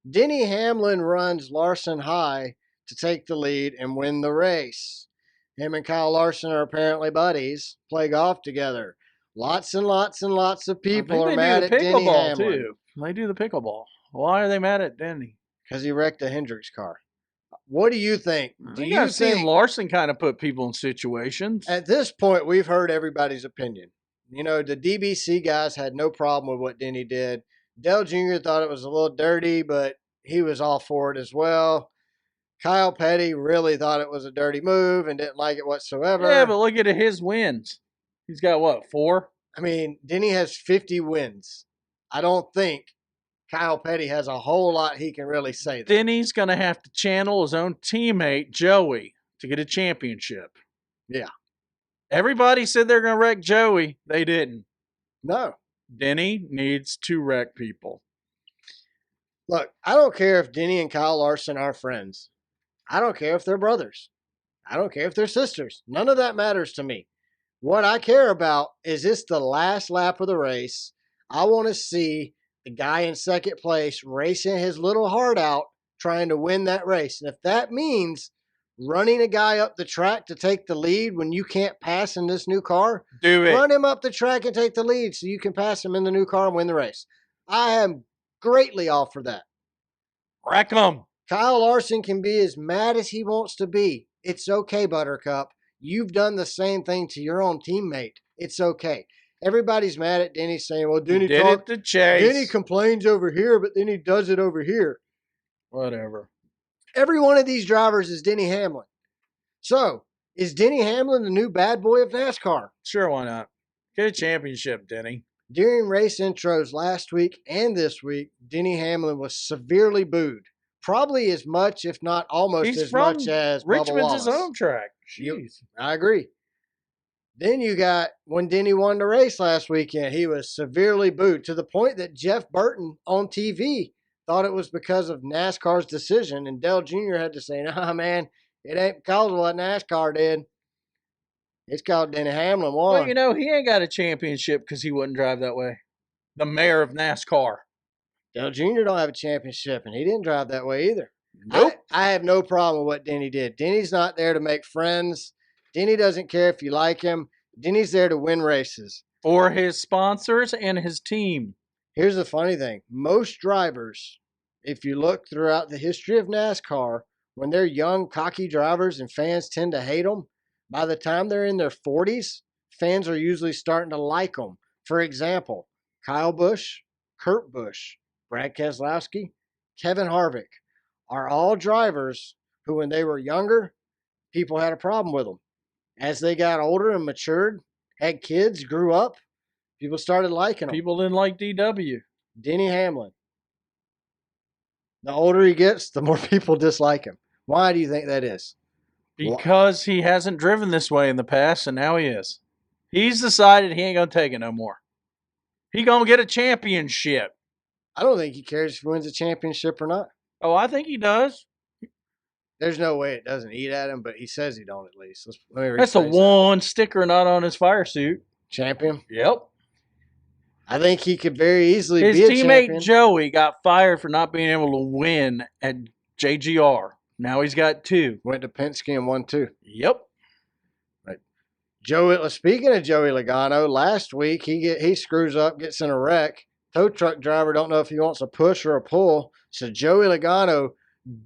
Denny Hamlin runs Larson high to take the lead and win the race. Him and Kyle Larson are apparently buddies, play golf together. Lots and lots and lots of people are mad at Denny Hamlin. Too. They do the pickleball. Why are they mad at Denny? Because he wrecked a Hendrix car. What do you think? Do you think Larson kind of put people in situations? At this point, we've heard everybody's opinion. You know, the DBC guys had no problem with what Denny did. Dell Jr. thought it was a little dirty, but he was all for it as well. Kyle Petty really thought it was a dirty move and didn't like it whatsoever. Yeah, but look at his wins. He's got, what, 4? I mean, Denny has 50 wins. I don't think Kyle Petty has a whole lot he can really say there. Denny's going to have to channel his own teammate, Joey, to get a championship. Yeah. Everybody said they're going to wreck Joey. They didn't. No. Denny needs to wreck people. Look, I don't care if Denny and Kyle Larson are friends. I don't care if they're brothers. I don't care if they're sisters. None of that matters to me. What I care about is this the last lap of the race. I want to see the guy in second place racing his little heart out, trying to win that race. And if that means running a guy up the track to take the lead when you can't pass in this new car, Do it. run him up the track and take the lead so you can pass him in the new car and win the race. I am greatly all for that. Wreck 'em. Kyle Larson can be as mad as he wants to be. It's okay, Buttercup. You've done the same thing to your own teammate. It's okay. Everybody's mad at Denny saying, well, Denny did it to Chase. Denny complains over here, but then he does it over here. Whatever. Every one of these drivers is Denny Hamlin. So, is Denny Hamlin the new bad boy of NASCAR? Sure, why not? Get a championship, Denny. During race intros last week and this week, Denny Hamlin was severely booed. Probably as much, if not almost as much as Richmond's Bubba his Wallace. home track. Jeez. I agree. Then you got when Denny won the race last weekend, he was severely booed to the point that Jeff Burton on TV thought it was because of NASCAR's decision. And Dale Jr. had to say, nah, man, it ain't because of what NASCAR did. It's called Denny Hamlin won. Well, you know, he ain't got a championship because he wouldn't drive that way. The mayor of NASCAR. Dale Jr. don't have a championship, and he didn't drive that way either. Nope. I have no problem with what Denny did. Denny's not there to make friends. Denny doesn't care if you like him. Denny's there to win races. For his sponsors and his team. Here's the funny thing. Most drivers, if you look throughout the history of NASCAR, when they're young, cocky drivers and fans tend to hate them, by the time they're in their 40s, fans are usually starting to like them. For example, Kyle Busch, Kurt Busch, Brad Keselowski, Kevin Harvick are all drivers who, when they were younger, people had a problem with them. As they got older and matured, had kids, grew up, people started liking them. People didn't like DW. Denny Hamlin. The older he gets, the more people dislike him. Why do you think that is? Because he hasn't driven this way in the past, and now he is. He's decided he ain't going to take it no more. He going to get a championship. I don't think he cares if he wins a championship or not. Oh, I think he does. There's no way it doesn't eat at him, but he says he don't at least. That's the one sticker not on his fire suit. Champion? Yep. I think he could very easily be a champion. His champion. teammate Joey got fired for not being able to win at JGR. Now he's got 2. Went to Penske and won 2. Yep. Right. Speaking of Joey Logano, last week he screws up, gets in a wreck. Tow truck driver don't know if he wants a push or a pull. So Joey Logano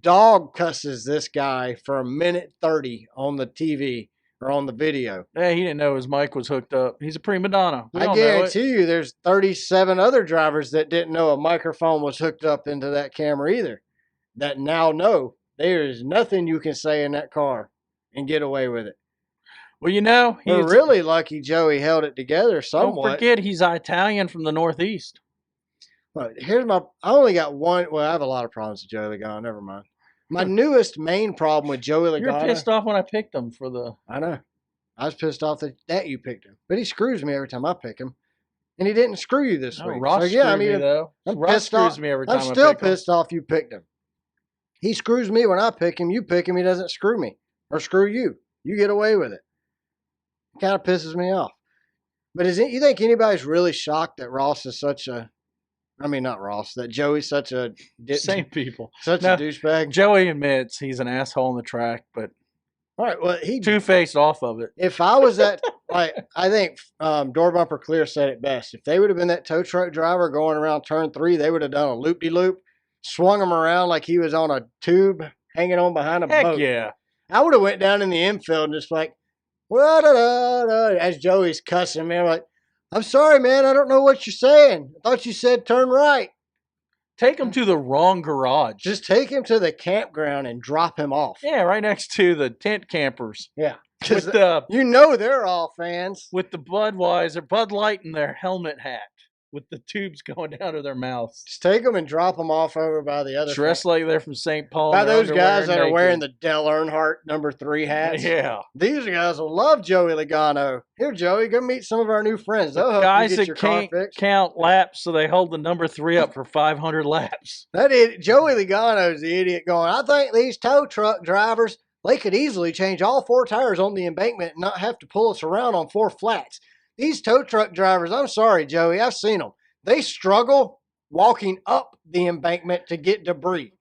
dog cusses this guy for 1:30 on the TV or on the video. Yeah, he didn't know his mic was hooked up. He's a prima donna. I guarantee you there's 37 other drivers that didn't know a microphone was hooked up into that camera either that now know there is nothing you can say in that car and get away with it. Well, you know, we're really lucky Joey held it together somewhat. Don't forget he's Italian from the Northeast. Well, I only got one. Well, I have a lot of problems with Joey Logano. Never mind. My newest main problem with Joey Logano. You're pissed off when I picked him for the. I know. I was pissed off that you picked him. But he screws me every time I pick him. And he didn't screw you this week. Ross screws me, though. Ross screws me every time I pick him. I'm still pissed off you picked him. He screws me when I pick him. You pick him, he doesn't screw me. Or screw you. You get away with it. It kind of pisses me off. But you think anybody's really shocked that Ross is such a... I mean, not Ross. That Joey's such a... Same people. Such a douchebag. Joey admits he's an asshole on the track, but... All right, well, he... Two-faced off of it. If I was that... like, I think Door Bumper Clear said it best. If they would have been that tow truck driver going around turn 3, they would have done a loop-de-loop, swung him around like he was on a tube hanging on behind a boat. Heck yeah. I would have went down in the infield and just like, as Joey's cussing me. I'm like, I'm sorry, man. I don't know what you're saying. I thought you said turn right. Take him to the wrong garage. Just take him to the campground and drop him off. Yeah, right next to the tent campers. Yeah. With they're all fans. With the Bud Light in their helmet hat. With the tubes going down to their mouths. Just take them and drop them off over by the other. Dressed like they're from St. Paul. By those guys that are wearing the Dale Earnhardt #3 hats. Yeah. These guys will love Joey Logano. Here, Joey, go meet some of our new friends. They'll help guys you get your car that fixed. can't count laps, so they hold the #3 up for 500 laps. Joey Logano's the idiot going, I think these tow truck drivers, they could easily change all 4 tires on the embankment and not have to pull us around on 4 flats. These tow truck drivers, I'm sorry, Joey, I've seen them. They struggle walking up the embankment to get debris.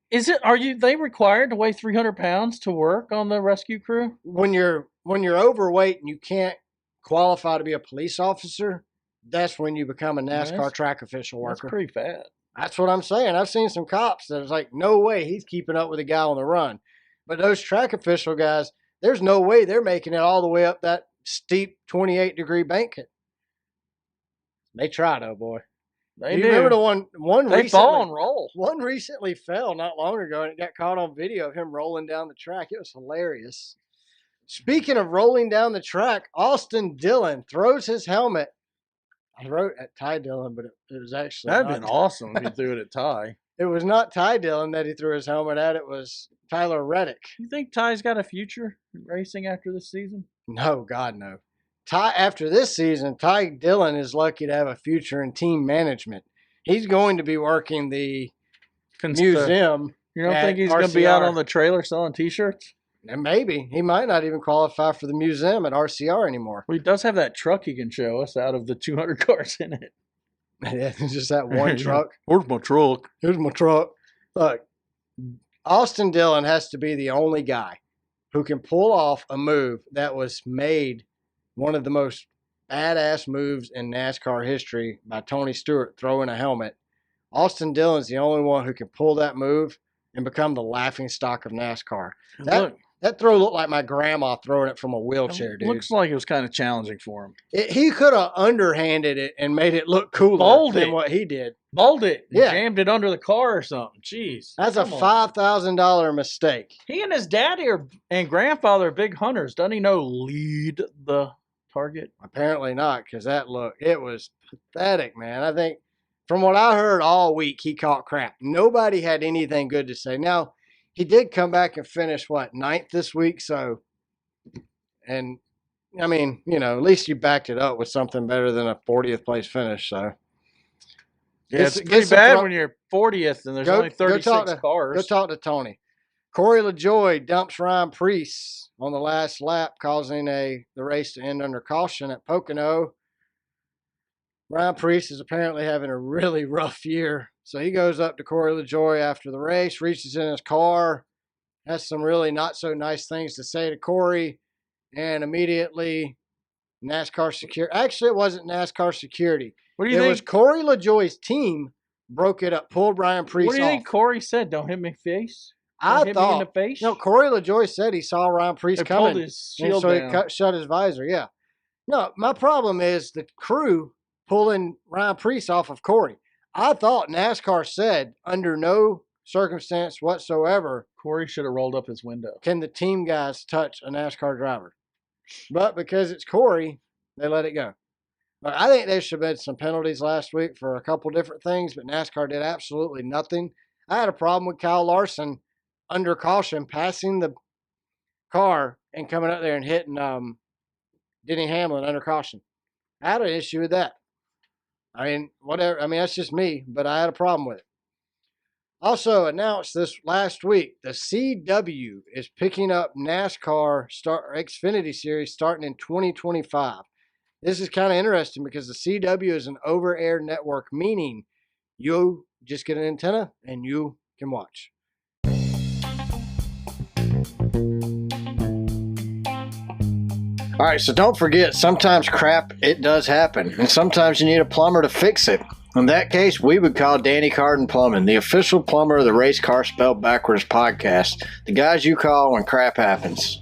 Are they required to weigh 300 pounds to work on the rescue crew? When you're overweight and you can't qualify to be a police officer, that's when you become a NASCAR track official worker. That's pretty fat. That's what I'm saying. I've seen some cops that is like, no way he's keeping up with a guy on the run. But those track official guys, there's no way they're making it all the way up that steep 28-degree bank. They try though, boy. They do. Remember the one they recently, fall and roll. One recently fell not long ago, and it got caught on video of him rolling down the track. It was hilarious. Speaking of rolling down the track, Austin Dillon throws his helmet. I wrote at Ty Dillon, but it was actually that'd been awesome if he threw it at Ty. It was not Ty Dillon that he threw his helmet at. It was Tyler Reddick. You think Ty's got a future in racing after this season? No, God, no. After this season, Ty Dillon is lucky to have a future in team management. He's going to be working the museum. You don't think he's going to be out on the trailer selling T-shirts? And maybe. He might not even qualify for the museum at RCR anymore. Well, he does have that truck he can show us out of the 200 cars in it. Yeah, just that one truck. Where's my truck? Here's my truck. Look, Austin Dillon has to be the only guy who can pull off a move that was made one of the most badass moves in NASCAR history by Tony Stewart throwing a helmet. Austin Dillon's the only one who can pull that move and become the laughing stock of NASCAR. That throw looked like my grandma throwing it from a wheelchair, dude. Looks like it was kind of challenging for him. He could have underhanded it and made it look cooler than what he did. Bowled it. Yeah. Jammed it under the car or something. Jeez. That's a $5,000 mistake. He and his daddy and grandfather are big hunters. Doesn't he know lead the target? Apparently not, because it was pathetic, man. I think from what I heard all week, he caught crap. Nobody had anything good to say. Now, he did come back and finish, 9th this week? So, and I mean, at least you backed it up with something better than a 40th place finish. So, yeah, it's pretty bad when you're 40th and there's only 36 cars. Go talk to Tony. Corey LaJoie dumps Ryne Preece on the last lap, causing the race to end under caution at Pocono. Ryne Preece is apparently having a really rough year. So he goes up to Corey LaJoie after the race, reaches in his car, has some really not so nice things to say to Corey, and immediately NASCAR security. Actually, it wasn't NASCAR security. What do you think? It was Corey LaJoie's team broke it up, pulled Ryne Preece off. What do you think Corey said? Don't hit me face? I thought. In the face? No, Corey LaJoie said he saw Ryne Preece coming. Pulled his shield down. He shut his visor, yeah. No, my problem is the crew pulling Ryne Preece off of Corey. I thought NASCAR said under no circumstance whatsoever Corey should have rolled up his window. Can the team guys touch a NASCAR driver? But because it's Corey, they let it go. But I think there should have been some penalties last week for a couple different things, but NASCAR did absolutely nothing. I had a problem with Kyle Larson under caution passing the car and coming up there and hitting Denny Hamlin under caution. I had an issue with that. I mean, whatever. I mean, that's just me, but I had a problem with it. Also announced this last week, the CW is picking up NASCAR Xfinity Series starting in 2025. This is kind of interesting because the CW is an over-air network, meaning you just get an antenna and you can watch. All right, so don't forget, sometimes crap, it does happen. And sometimes you need a plumber to fix it. In that case, we would call Danny Carden Plumbing, the official plumber of the Race Car Spelled Backwards podcast. The guys you call when crap happens.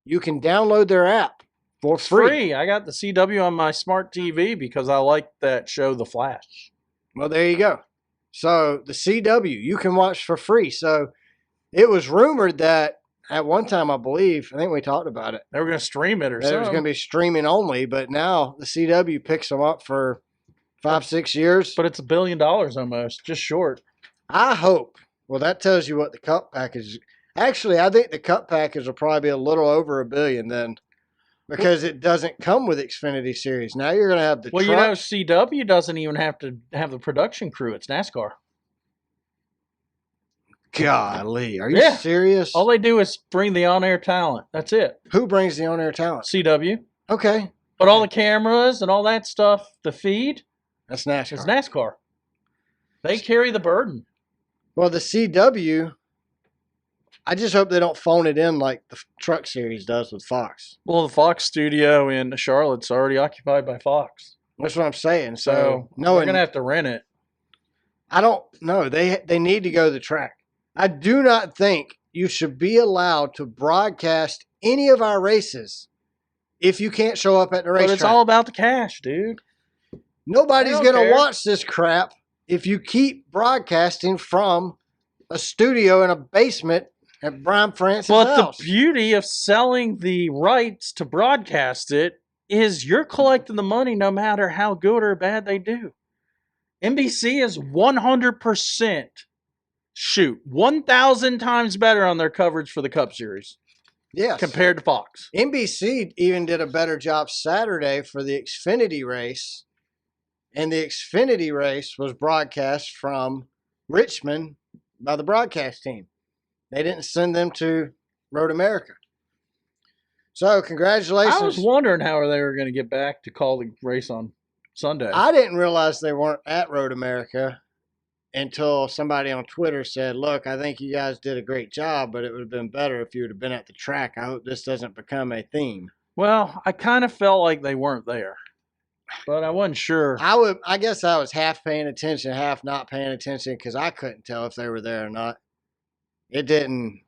You can download their app for free. I got the CW on my smart TV because I like that show, The Flash. Well, there you go. So the CW, you can watch for free. So it was rumored that at one time, I think we talked about it. They were going to stream it or something. It was going to be streaming only, but now the CW picks them up for 5-6 years. But it's $1 billion almost, just short. I hope. Well, that tells you what the cup package is. Actually, I think the cup package will probably be a little over $1 billion then, because it doesn't come with Xfinity Series. Now you're going to have the truck. CW doesn't even have to have the production crew. It's NASCAR. Golly, are you serious? All they do is bring the on-air talent. That's it. Who brings the on-air talent? CW. Okay. But all the cameras and all that stuff, the feed, That's NASCAR. is NASCAR. They carry the burden. Well, the CW, I just hope they don't phone it in like the Truck Series does with Fox. Well, the Fox studio in Charlotte's already occupied by Fox. That's what I'm saying. So no, they're going to have to rent it. I don't know. They need to go to the track. I do not think you should be allowed to broadcast any of our races if you can't show up at the racetrack. But it's all about the cash, dude. Nobody's going to watch this crap if you keep broadcasting from a studio in a basement at Brian Francis' house. But the beauty of selling the rights to broadcast it is you're collecting the money no matter how good or bad they do. NBC is 100% 1,000 times better on their coverage for the Cup Series. Yes. Compared to Fox. NBC even did a better job Saturday for the Xfinity race. And the Xfinity race was broadcast from Richmond by the broadcast team. They didn't send them to Road America. So, congratulations. I was wondering how they were going to get back to call the race on Sunday. I didn't realize they weren't at Road America until somebody on Twitter said, look, I think you guys did a great job, but it would have been better if you would have been at the track. I hope this doesn't become a theme. Well, I kind of felt like they weren't there, but I wasn't sure. I guess I was half paying attention, half not paying attention because I couldn't tell if they were there or not. It didn't.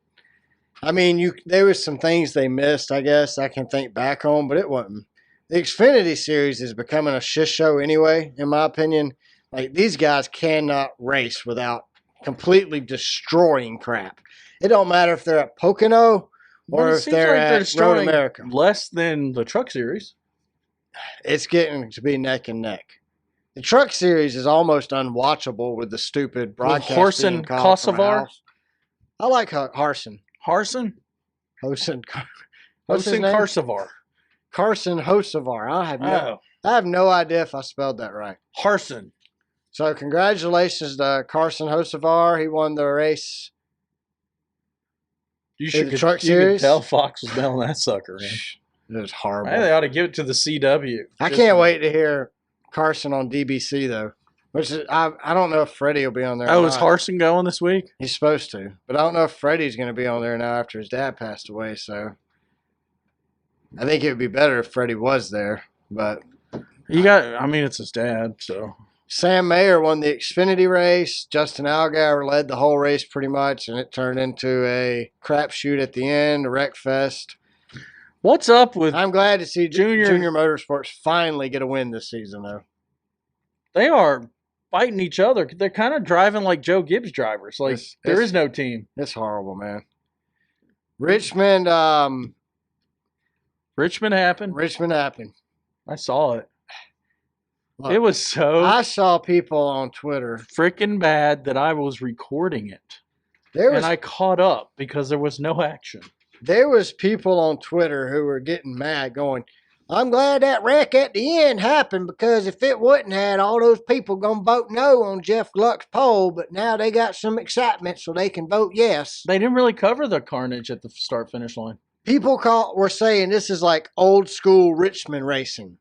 I mean, there was some things they missed, I guess, I can think back on, but it wasn't. The Xfinity Series is becoming a shit show anyway, in my opinion. Like, these guys cannot race without completely destroying crap. It don't matter if they're at Pocono or if they're at Road America. Less than the Truck Series. It's getting to be neck and neck. The Truck Series is almost unwatchable with the stupid broadcast. Harson Kosovar? I like Harson. Harson? Hosen Karsovar. Carson Hocevar. I have no idea if I spelled that right. Harson. So congratulations to Carson Hocevar. He won the race. You could tell Fox was mailing that sucker in. It was horrible. They ought to give it to the CW. I can't wait to hear Carson on DBC though. Which is, I don't know if Freddie will be on there. Oh, is Harson going this week? He's supposed to. But I don't know if Freddie's going to be on there now after his dad passed away. So I think it would be better if Freddie was there. But it's his dad, so. Sam Mayer won the Xfinity race. Justin Allgaier led the whole race pretty much, and it turned into a crapshoot at the end, a wreck fest. What's up with I'm glad to see Junior Motorsports finally get a win this season, though. They are fighting each other. They're kind of driving like Joe Gibbs drivers. Like, there is no team. It's horrible, man. Richmond happened. I saw it. Look, it was so I saw people on Twitter freaking bad that I was recording it. And I caught up because there was no action. There was people on Twitter who were getting mad going, I'm glad that wreck at the end happened because if it wouldn't had all those people gonna vote no on Jeff Gluck's poll, but now they got some excitement so they can vote yes. They didn't really cover the carnage at the start-finish line. People were saying this is like old school Richmond racing.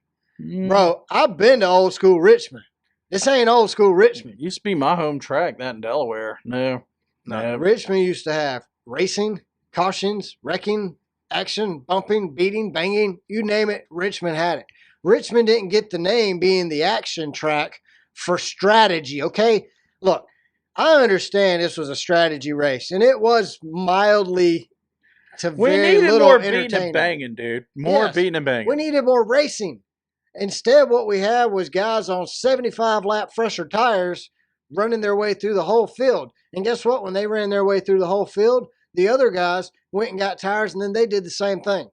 Bro, I've been to old school Richmond. This ain't old school Richmond. It used to be my home track, that in Delaware. No. Richmond used to have racing, cautions, wrecking, action, bumping, beating, banging, you name it, Richmond had it. Richmond didn't get the name being the action track for strategy, okay? Look, I understand this was a strategy race, and it was mildly to very little entertainment. We needed more beating and banging, dude. More beating and banging. We needed more racing. Instead, what we had was guys on 75-lap fresher tires running their way through the whole field. And guess what? When they ran their way through the whole field, the other guys went and got tires, and then they did the same thing.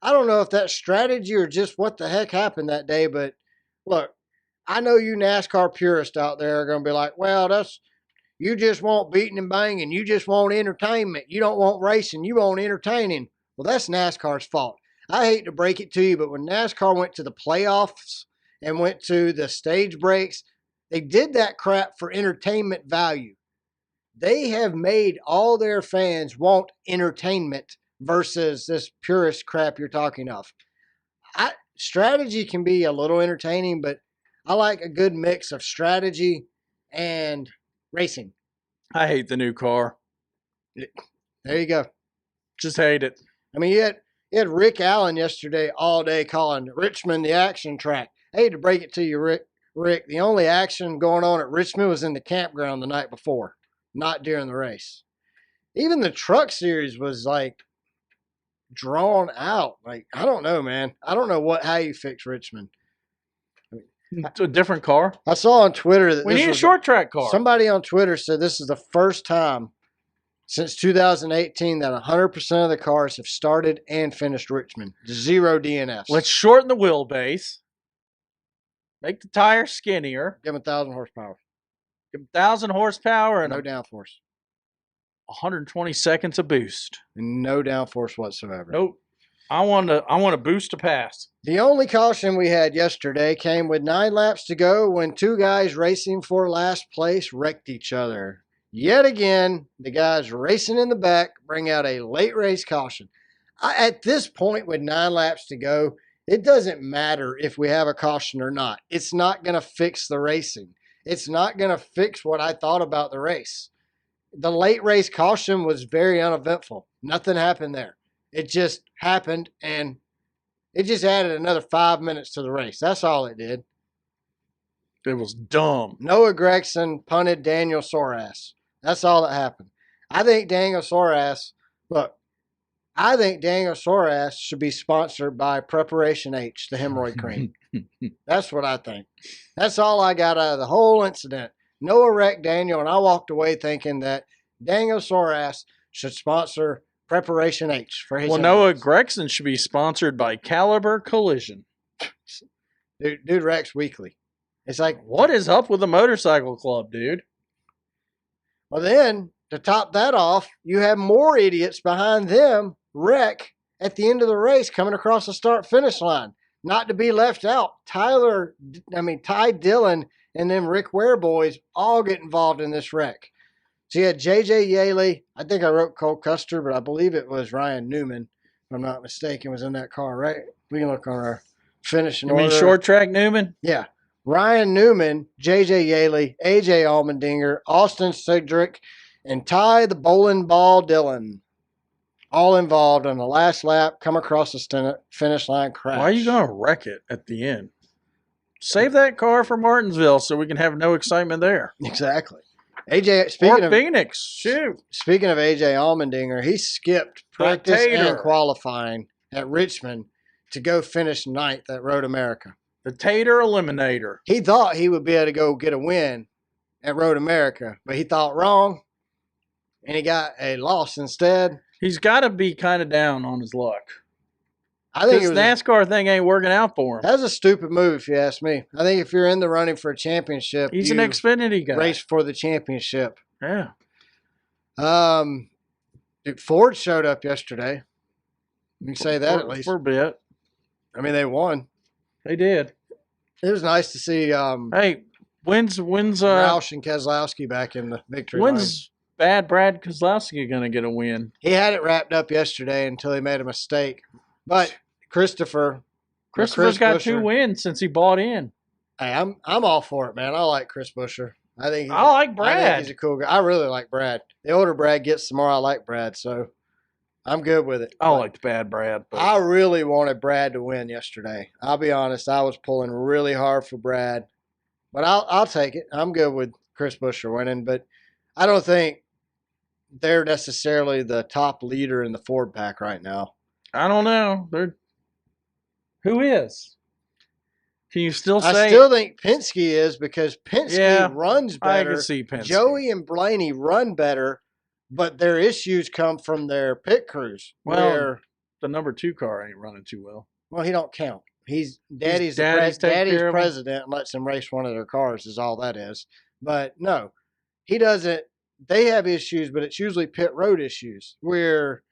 I don't know if that's strategy or just what the heck happened that day, but look, I know you NASCAR purists out there are going to be like, well, you just want beating and banging. You just want entertainment. You don't want racing. You want entertaining. Well, that's NASCAR's fault. I hate to break it to you, but when NASCAR went to the playoffs and went to the stage breaks, they did that crap for entertainment value. They have made all their fans want entertainment versus this purist crap you're talking of. strategy can be a little entertaining, but I like a good mix of strategy and racing. I hate the new car. There you go. Just hate it. I mean, you had Rick Allen yesterday all day calling Richmond the action track. I hate to break it to you, Rick, the only action going on at Richmond was in the campground the night before, not during the race. Even the truck series was like drawn out. Like, I don't know, man. I don't know how you fix Richmond. It's a different car. I saw on Twitter that we need a short track car. Somebody on Twitter said this is the first time since 2018 that 100% of the cars have started and finished Richmond. 0 DNFs. Let's shorten the wheelbase. Make the tires skinnier. Give them 1,000 horsepower. Give them 1,000 horsepower and no downforce. 120 seconds of boost. No downforce whatsoever. Nope. I want a boost to pass. The only caution we had yesterday came with 9 laps to go when 2 guys racing for last place wrecked each other. Yet again, the guys racing in the back bring out a late race caution. At this point, with 9 laps to go, it doesn't matter if we have a caution or not. It's not going to fix the racing. It's not going to fix what I thought about the race. The late race caution was very uneventful. Nothing happened there. It just happened, and it just added another 5 minutes to the race. That's all it did. It was dumb. Noah Gregson punted Daniel Soras. That's all that happened. I think Daniel Soras should be sponsored by Preparation H, the hemorrhoid cream. That's what I think. That's all I got out of the whole incident. Noah wrecked Daniel, and I walked away thinking that Daniel Soras should sponsor Preparation H for his. Well, Noah Gregson should be sponsored by Caliber Collision. Dude wrecks weekly. It's like, what is up with the motorcycle club, dude? Well, then, to top that off, you have more idiots behind them wreck at the end of the race coming across the start-finish line. Not to be left out, Ty Dillion and them Rick Ware boys all get involved in this wreck. So you had J.J. Yaley. I think I wrote Cole Custer, but I believe it was Ryan Newman, if I'm not mistaken, was in that car, right? We can look on our finishing order. You mean short track Newman? Yeah. Ryan Newman, J.J. Yaley, A.J. Allmendinger, Austin Cedric, and Ty the Bowling Ball Dillon. All involved on the last lap, come across the finish line crash. Why are you going to wreck it at the end? Save that car for Martinsville so we can have no excitement there. Exactly. Phoenix, shoot. Speaking of A.J. Allmendinger, he skipped practice and qualifying at Richmond to go finish 9th at Road America. The Tater Eliminator. He thought he would be able to go get a win at Road America, but he thought wrong, and he got a loss instead. He's got to be kind of down on his luck. I think this NASCAR thing ain't working out for him. That's a stupid move, if you ask me. I think if you're in the running for a championship, he's an Xfinity guy. Race for the championship. Yeah. Ford showed up yesterday. You can say that at least for a bit. I mean, they won. They did. It was nice to see. Hey, when's Roush and Keselowski back in the victory line. Bad Brad Keselowski going to get a win? He had it wrapped up yesterday until he made a mistake. But Christopher's got 2 wins since he bought in. Hey, I'm all for it, man. I like Chris Buescher. I like Brad. I think he's a cool guy. I really like Brad. The older Brad gets, the more I like Brad. So I'm good with it. I liked Bad Brad. But I really wanted Brad to win yesterday. I'll be honest. I was pulling really hard for Brad. But I'll take it. I'm good with Chris Buescher winning. But I don't think they're necessarily the top leader in the Ford pack right now. I don't know. Who is? Can you still say? I still think Penske is because Penske runs better. I can see Penske. Joey and Blaney run better, but their issues come from their pit crews. Well, the number 2 car ain't running too well. Well, he don't count. Daddy's president and lets him race one of their cars is all that is. But no, he doesn't. They have issues, but it's usually pit road issues where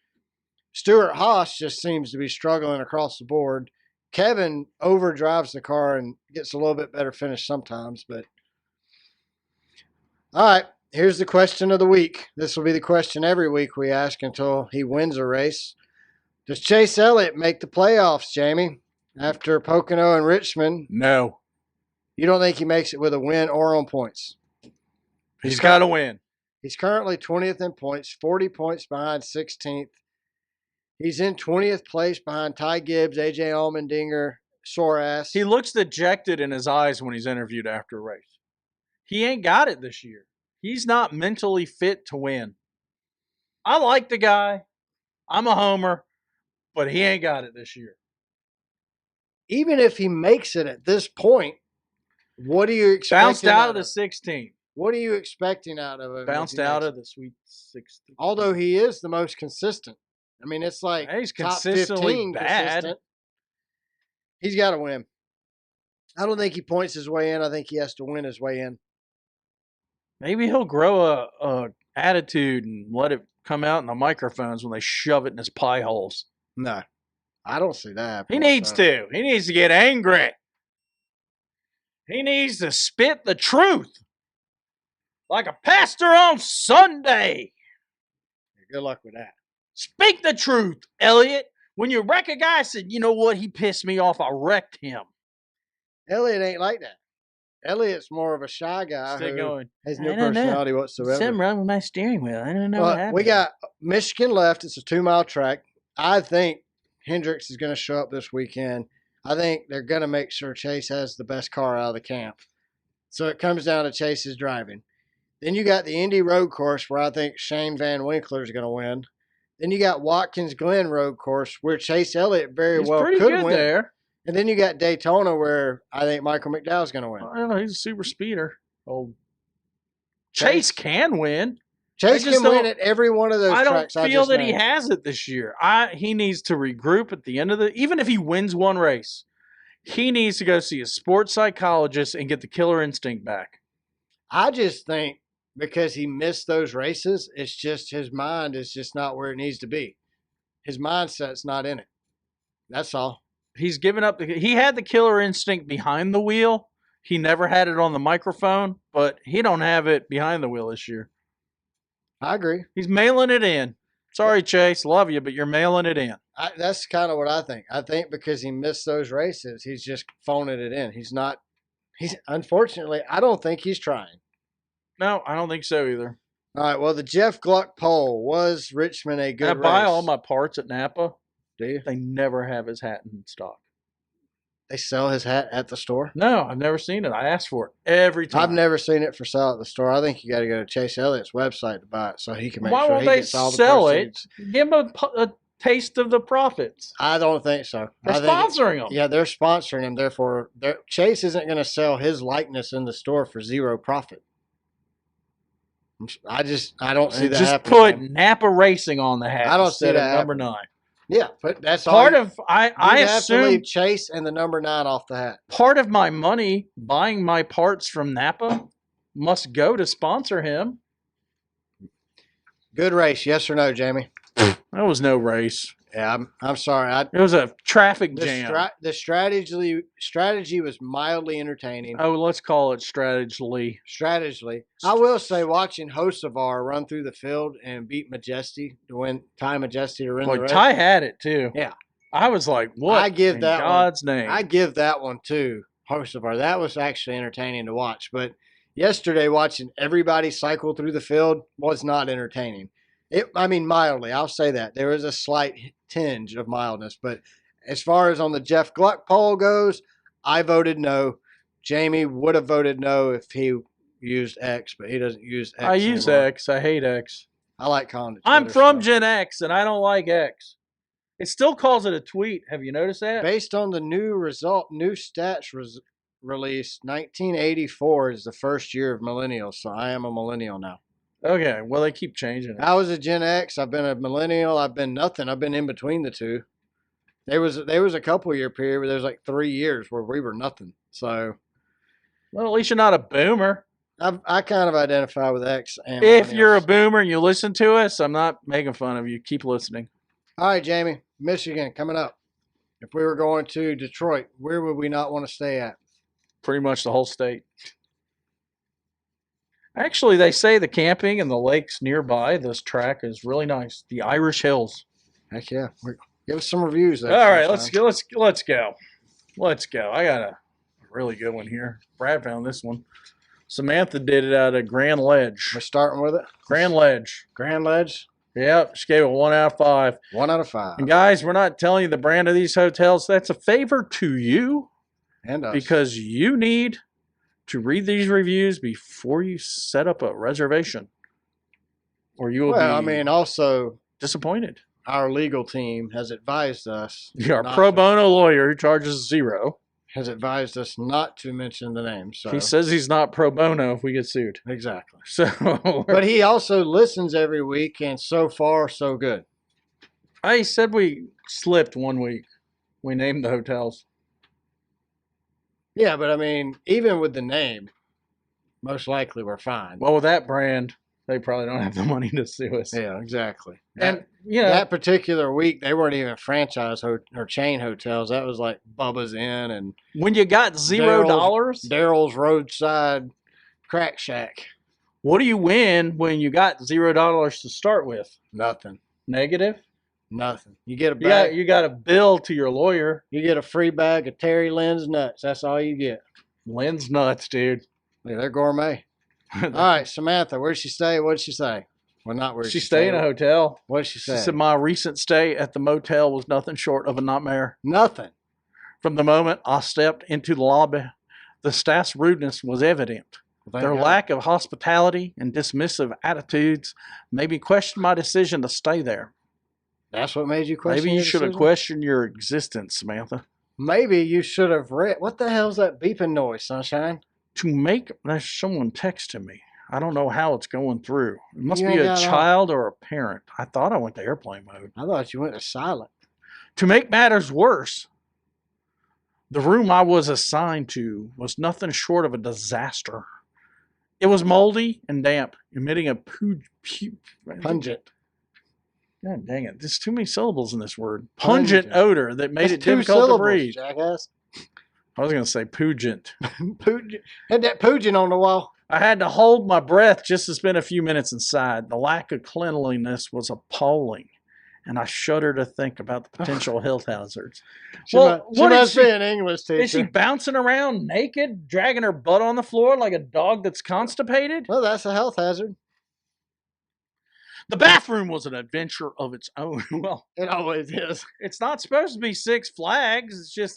Stuart Haas just seems to be struggling across the board. Kevin overdrives the car and gets a little bit better finish sometimes. But all right, here's the question of the week. This will be the question every week we ask until he wins a race. Does Chase Elliott make the playoffs, Jamie? After Pocono and Richmond, No. you don't think he makes it with a win or on points? He's got to win. He's currently 20th in points, 40 points behind 16th. He's in 20th place behind Ty Gibbs, AJ Allmendinger, Sorass. He looks dejected in his eyes when he's interviewed after a race. He ain't got it this year. He's not mentally fit to win. I like the guy. I'm a homer, but he ain't got it this year. Even if he makes it at this point, what are you expecting? Bounced out of the 16. What are you expecting out of him? Bounced out of the Sweet 16. Although he is the most consistent. I mean, it's like He's top consistently 15 bad. consistent. He's got to win. I don't think he points his way in. I think he has to win his way in. Maybe he'll grow a attitude and let it come out in the microphones when they shove it in his pie holes. No, I don't see that. He needs to. He needs to get angry. He needs to spit the truth like a pastor on Sunday. Good luck with that. Speak the truth, Elliot. When you wreck a guy, said, you know what? He pissed me off. I wrecked him. Elliot ain't like that. Elliot's more of a shy guy who has no personality whatsoever. Something wrong with my steering wheel. I don't know what happened. We got Michigan left. It's a 2-mile track. I think Hendricks is going to show up this weekend. I think they're going to make sure Chase has the best car out of the camp. So it comes down to Chase's driving. Then you got the Indy Road Course where I think Shane Van Winkler is going to win. Then you got Watkins Glen Road Course where Chase Elliott very well could win. There. And then you got Daytona where I think Michael McDowell's going to win. Well, he's a super speeder. Oh, Chase can win. Chase can win at every one of those tracks. I don't feel that he has it this year. He needs to regroup at the end of even if he wins one race, he needs to go see a sports psychologist and get the killer instinct back. I just think because he missed those races, it's just his mind is just not where it needs to be. His mindset's not in it. That's all. He's given up. He had the killer instinct behind the wheel. He never had it on the microphone, but he don't have it behind the wheel this year. I agree. He's mailing it in. Sorry, Chase. Love you, but you're mailing it in. That's kind of what I think. I think because he missed those races, he's just phoning it in. Unfortunately, I don't think he's trying. No, I don't think so either. All right, well, the Jeff Gluck poll, was Richmond a good race? I buy all my parts at Napa. Do you? They never have his hat in stock. They sell his hat at the store? No, I've never seen it. I ask for it every time. I've never seen it for sale at the store. I think you got to go to Chase Elliott's website to buy it so he can make sure he gets all the proceeds. Why won't they sell it? Give him a taste of the profits. I don't think so. They're sponsoring him. Yeah, they're sponsoring him. Therefore, Chase isn't going to sell his likeness in the store for zero profit. I don't see that just happening. Just put Napa Racing on the hat. I don't see that number 9. Yeah, but that's part all of. I assume have to leave Chase and the number 9 off the hat. Part of my money buying my parts from Napa must go to sponsor him. Good race, yes or no, Jamie? That was no race. Yeah, I'm sorry. It was a traffic jam. The strategy was mildly entertaining. Oh, let's call it strategically. I will say, watching Hocevar run through the field and beat Majesty to win, Ty Majesty to win the race. Ty had it too. Yeah, I was like, what? In God's name. I give that one to Hocevar. That was actually entertaining to watch. But yesterday, watching everybody cycle through the field was not entertaining. Mildly. I'll say that. There was a slight tinge of mildness. But as far as on the Jeff Gluck poll goes, I voted no. Jamie would have voted no if he used X, but he doesn't use X. I use X. I hate X. I like calling it Twitter. I'm from Gen X, and I don't like X. It still calls it a tweet. Have you noticed that? Based on the new stats release, 1984 is the first year of millennials, so I am a millennial now. Okay, well, they keep changing it. I was a Gen X. I've been a millennial. I've been nothing. I've been in between the two. There was a couple year period where there was like 3 years where we were nothing. So, well, at least you're not a boomer. I kind of identify with X. And if you're a boomer and you listen to us, I'm not making fun of you. Keep listening. All right, Jamie. Michigan coming up. If we were going to Detroit, where would we not want to stay at? Pretty much the whole state. Actually, they say the camping and the lakes nearby this track is really nice. The Irish Hills. Heck yeah. Give us some reviews. All right, let's go. Let's go. I got a really good one here. Brad found this one. Samantha did it out of Grand Ledge. We're starting with it. Grand Ledge. Grand Ledge. Yep, she gave it 1 out of 5. 1 out of 5. And guys, we're not telling you the brand of these hotels. That's a favor to you And us. because you need to read these reviews before you set up a reservation, or you will be also disappointed. our legal team has advised us. Our pro bono lawyer who charges 0 has advised us not to mention the name. So he says he's not pro bono if we get sued. Exactly. So, but he also listens every week, and so far, so good. I said we slipped 1 week. We named the hotels. Yeah, but I mean, even with the name, most likely we're fine. Well, with that brand, they probably don't have the money to sue us. Yeah, exactly. And that particular week, they weren't even franchise or chain hotels. That was like Bubba's Inn and when you got $0, Daryl's Roadside Crack Shack. What do you win when you got $0 to start with? Nothing. Negative? Nothing. You get a bag. You got a bill to your lawyer. You get a free bag of Terry Lynn's nuts. That's all you get. Lynn's nuts, dude. Yeah, they're gourmet. All right, Samantha, where'd she stay? What'd she say? Well, not where she stayed in a hotel. What'd she say? She said, my recent stay at the motel was nothing short of a nightmare. Nothing. From the moment I stepped into the lobby, the staff's rudeness was evident. Their lack of hospitality and dismissive attitudes made me question my decision to stay there. That's what made you question Maybe you should have decision? questioned your existence, Samantha. Maybe you should have read. What the hell's that beeping noise, Sunshine? There's someone texting me. I don't know how it's going through. It must You be ain't a got child or a parent. I thought I went to airplane mode. I thought you went to silent. To make matters worse, the room I was assigned to was nothing short of a disaster. It was moldy and damp, emitting a Pungent. God dang it. There's too many syllables in this word. Pungent odor that made That's it difficult to breathe. Jackass. I was going to say pungent. Had that pugent on the wall. I had to hold my breath just to spend a few minutes inside. The lack of cleanliness was appalling, and I shudder to think about the potential health hazards. She must be an English teacher. Is she bouncing around naked, dragging her butt on the floor like a dog that's constipated? Well, that's a health hazard. The bathroom was an adventure of its own. Well, it always is. It's not supposed to be Six Flags. It's just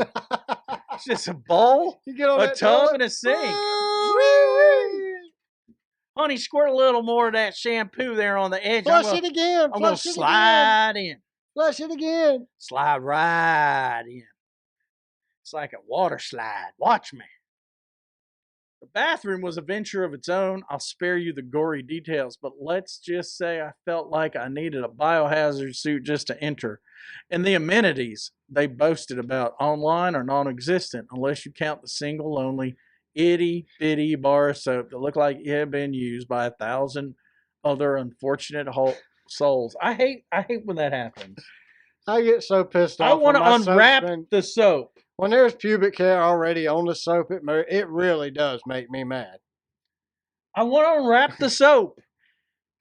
a bowl, a tub, and a sink. Honey, squirt a little more of that shampoo there on the edge. Flush it again. I'm going to slide in. Flush it again. Slide right in. It's like a water slide. Watch me. The bathroom was a venture of its own. I'll spare you the gory details, but let's just say I felt like I needed a biohazard suit just to enter. And the amenities they boasted about online are non-existent unless you count the single, lonely, itty-bitty bar of soap that looked like it had been used by 1,000 other unfortunate souls. I hate when that happens. I get so pissed off. I want to unwrap the soap. When there's pubic hair already on the soap, it really does make me mad. I want to unwrap the soap.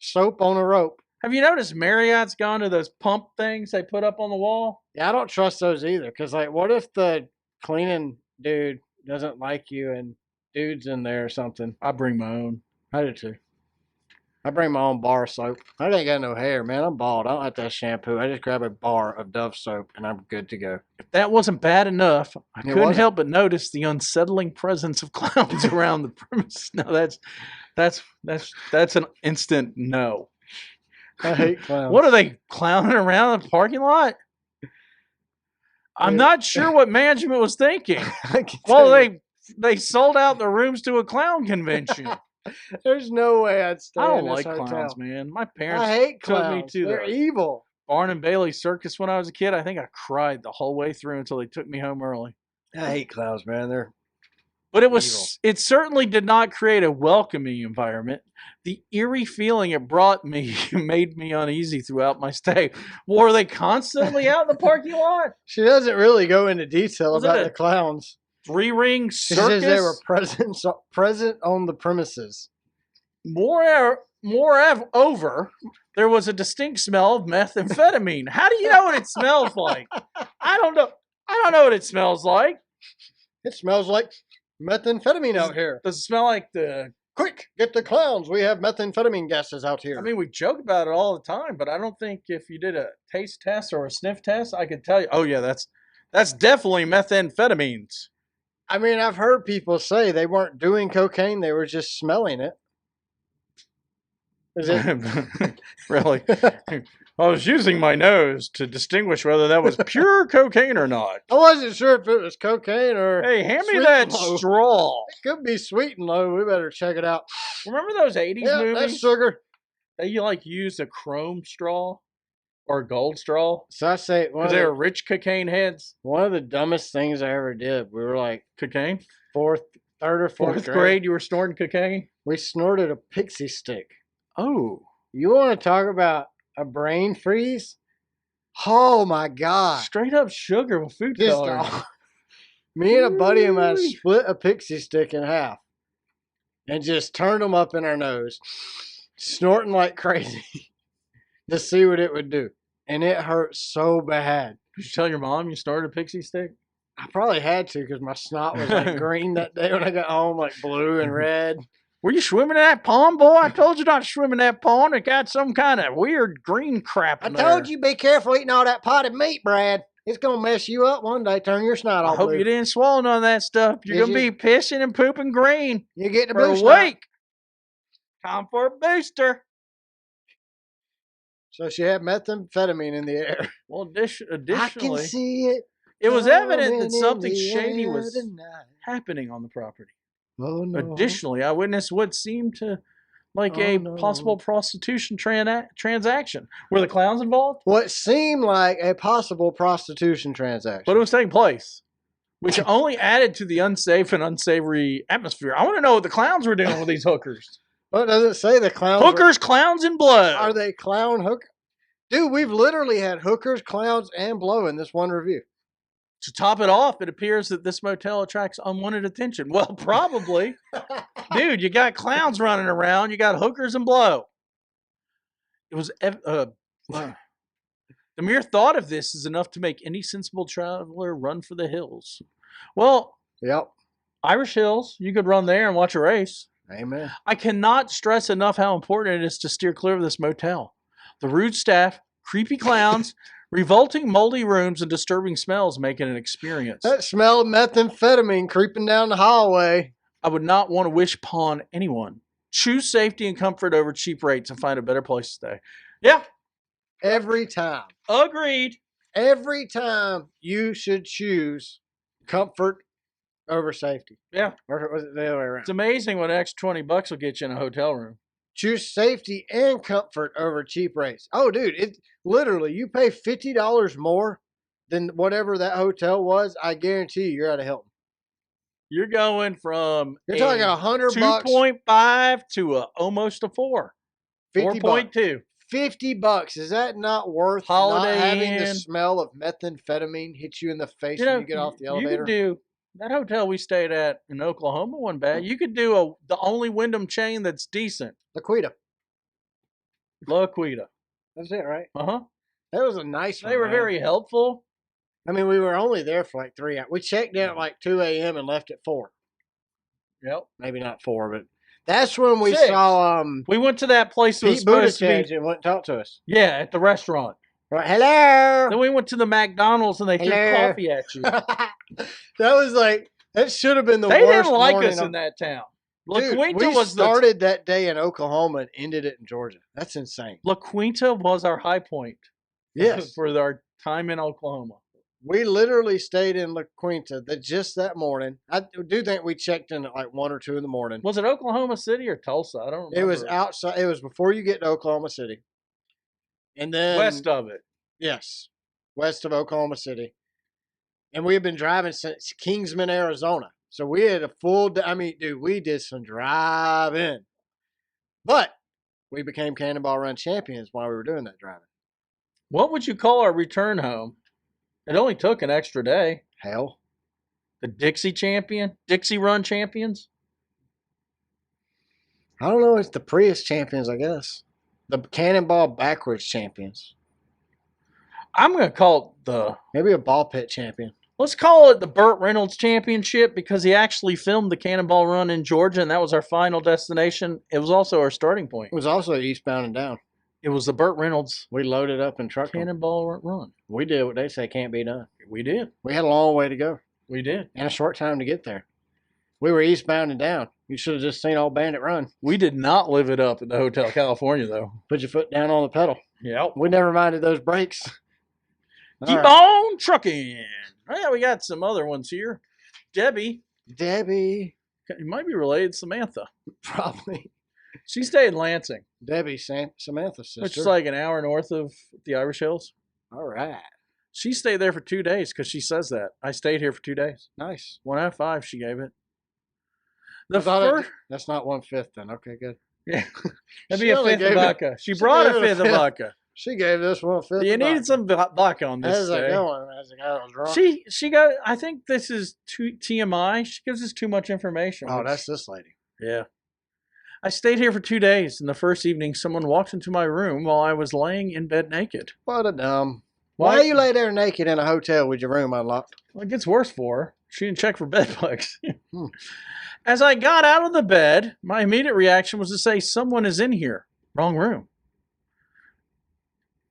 Soap on a rope. Have you noticed Marriott's gone to those pump things they put up on the wall? Yeah, I don't trust those either. Because, like, what if the cleaning dude doesn't like you and dude's in there or something? I bring my own. I do too. I bring my own bar of soap. I ain't got no hair, man. I'm bald. I don't have that shampoo. I just grab a bar of Dove soap and I'm good to go. If that wasn't bad enough, I couldn't help but notice the unsettling presence of clowns around the premises. No, that's an instant no. I hate clowns. What are they clowning around the parking lot? I'm not sure what management was thinking. Well, they sold out the rooms to a clown convention. There's no way I'd stay I don't in this like hotel. clowns, man. My parents I hate took clowns. me to They're the evil. Barn and Bailey Circus when I was a kid. I think I cried the whole way through until they took me home early. I hate clowns, man. But it certainly did not create a welcoming environment. The eerie feeling it brought me made me uneasy throughout my stay. Were they constantly out in the parking lot? She doesn't really go into detail about the clowns. 3-ring circus? She says they were present on the premises. Moreover, there was a distinct smell of methamphetamine. How do you know what it smells like? I don't know what it smells like. It smells like methamphetamine out here. Does it smell like the... Quick, get the clowns. We have methamphetamine gases out here. I mean, we joke about it all the time, but I don't think if you did a taste test or a sniff test, I could tell you, oh yeah, that's definitely methamphetamines. I mean, I've heard people say they weren't doing cocaine, they were just smelling it. Is it? Really? I was using my nose to distinguish whether that was pure cocaine or not. I wasn't sure if it was cocaine or. Hey, hand me sweet that and low. straw. It could be sweet and low. We better check it out. Remember those 80s Yeah, movies? that's sugar. They like used a chrome straw or a gold straw So I say because they were rich cocaine heads. one of the dumbest things I ever did. We were like Cocaine? third or fourth grade. You were snorting cocaine? We snorted a pixie stick. Oh. You want to talk about a brain freeze? Oh my God. Straight up sugar with food Just coloring. me and a buddy of mine split a pixie stick in half and just turned them up in our nose, snorting like crazy to see what it would do. And it hurt so bad. Did you tell your mom you snorted a pixie stick? I probably had to because my snot was like green that day when I got home, like blue and red. Were you swimming in that pond, boy? I told you not to swim in that pond. It got some kind of weird green crap in I told you be careful eating all that potted meat, Brad. It's going to mess you up one day, turn your snot all I hope blue. you didn't swallow none of that stuff. You're going to be pissing and pooping green You get the for a boost week. Time for a booster. So she had methamphetamine in the air. Well, I additionally, can see it. it was evident coming that something in the shady air was tonight. happening on the property. Oh, no. Additionally, I witnessed what seemed to like a possible prostitution transaction. Were the clowns involved? What seemed like a possible prostitution transaction. But it was taking place, which only added to the unsafe and unsavory atmosphere. I want to know what the clowns were doing with these hookers. What does it say? The clowns. Hookers, clowns, and blow. Are they clown hookers? Dude, we've literally had hookers, clowns, and blow in this one review. To top it off, it appears that this motel attracts unwanted attention. Well, probably. Dude, you got clowns running around. You got hookers and blow. It was... the mere thought of this is enough to make any sensible traveler run for the hills. Well, Yep. Irish Hills, you could run there and watch a race. Amen. I cannot stress enough how important it is to steer clear of this motel. The rude staff, creepy clowns, revolting moldy rooms, and disturbing smells make it an experience. That smell of methamphetamine creeping down the hallway. I would not want to wish upon anyone. Choose safety and comfort over cheap rates and find a better place to stay. Yeah. Every time. Agreed. Every time you should choose comfort over safety. Yeah. Or was it the other way around? It's amazing what an extra $20 will get you in a hotel room. Choose safety and comfort over cheap rates. Oh, dude, it literally, you pay $50 more than whatever that hotel was. I guarantee you're out of Hilton. You're going from You're talking $100 2.5 to almost a 4. 4.2. $50. Is that not worth Holiday not having Inn. the smell of methamphetamine hit you in the face when you get off the elevator? You could do that hotel we stayed at in Oklahoma wasn't bad. You could do the only Wyndham chain that's decent. Laquita. La Quita. That's it, right? Uh-huh. That was a nice one. They were man. very helpful. I mean, we were only there for like 3 hours. We checked in at like 2 a.m. and left at 4. Yep. Maybe not 4, but that's when we 6. saw We went to that place that was Pete supposed to Buttigieg be, and went and talked to us. yeah, at the restaurant. Right, hello. Then we went to the McDonald's and they threw Hello. coffee at you. That was like, that should have been the They worst didn't like morning us in that town. La Dude, Quinta we was started that day in Oklahoma and ended it in Georgia. That's insane. La Quinta was our high point. Yes. For our time in Oklahoma. We literally stayed in La Quinta just that morning. I do think we checked in at like 1 or 2 in the morning. Was it Oklahoma City or Tulsa? I don't remember. It was outside. It was before you get to Oklahoma City. And then west of it. Yes. West of Oklahoma City. And we had been driving since Kingsman, Arizona. So we had a full day. I mean, dude, we did some driving. But we became Cannonball Run champions while we were doing that driving. What would you call our return home? It only took an extra day. Hell. The Dixie Run champions? I don't know. It's the Prius champions, I guess. The Cannonball backwards champions. I'm going to call it Maybe a ball pit champion. Let's call it the Burt Reynolds Championship because he actually filmed the Cannonball Run in Georgia, and that was our final destination. It was also our starting point. It was also eastbound and down. It was the Burt Reynolds We loaded up and trucked them. Cannonball Run. We did what they say can't be done. We did. We had a long way to go We did. and a short time to get there. We were eastbound and down. You should have just seen old Bandit run. We did not live it up at the Hotel California, though. Put your foot down on the pedal. Yep. We never minded those brakes. Keep on trucking. Oh, yeah, we got some other ones here. Debbie. Debbie. You might be related to Samantha. Probably. She stayed in Lansing, Debbie, Samantha's sister. which is like an hour north of the Irish Hills. All right. She stayed there for 2 days because she says that. I stayed here for 2 days. Nice. 1 out of 5 she gave it. That's not 1/5 then. Okay, good. Yeah. That'd She be a only fifth of gave it- vodka. She brought a gave it a fifth of fifth. vodka. She gave this 1/5. You needed some vodka on this How's that day. going? As a guy was drunk. She got, I think this is TMI. She gives us too much information. Oh, which- that's this lady. Yeah. I stayed here for 2 days, and the first evening, someone walked into my room while I was laying in bed naked. What a dumb. Why you lay there naked in a hotel with your room unlocked? Well, it gets worse for her. She didn't check for bed bugs. Hmm. As I got out of the bed, my immediate reaction was to say, "Someone is in here. Wrong room."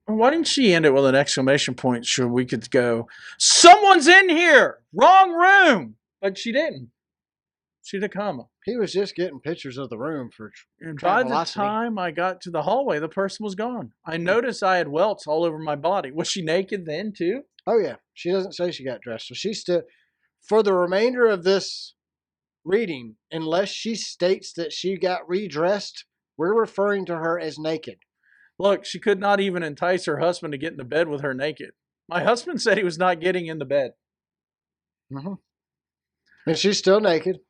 Why didn't she end it with an exclamation point so we could go, "Someone's in here. Wrong room." But she didn't. She did a comma. He was just getting pictures of the room for. And by the Travelocity. time I got to the hallway, the person was gone. I noticed I had welts all over my body. Was she naked then, too? Oh yeah, she doesn't say she got dressed, so she's still. For the remainder of this reading, unless she states that she got redressed, we're referring to her as naked. Look, she could not even entice her husband to get into bed with her naked. My husband said he was not getting into bed. Mm-hmm. And she's still naked.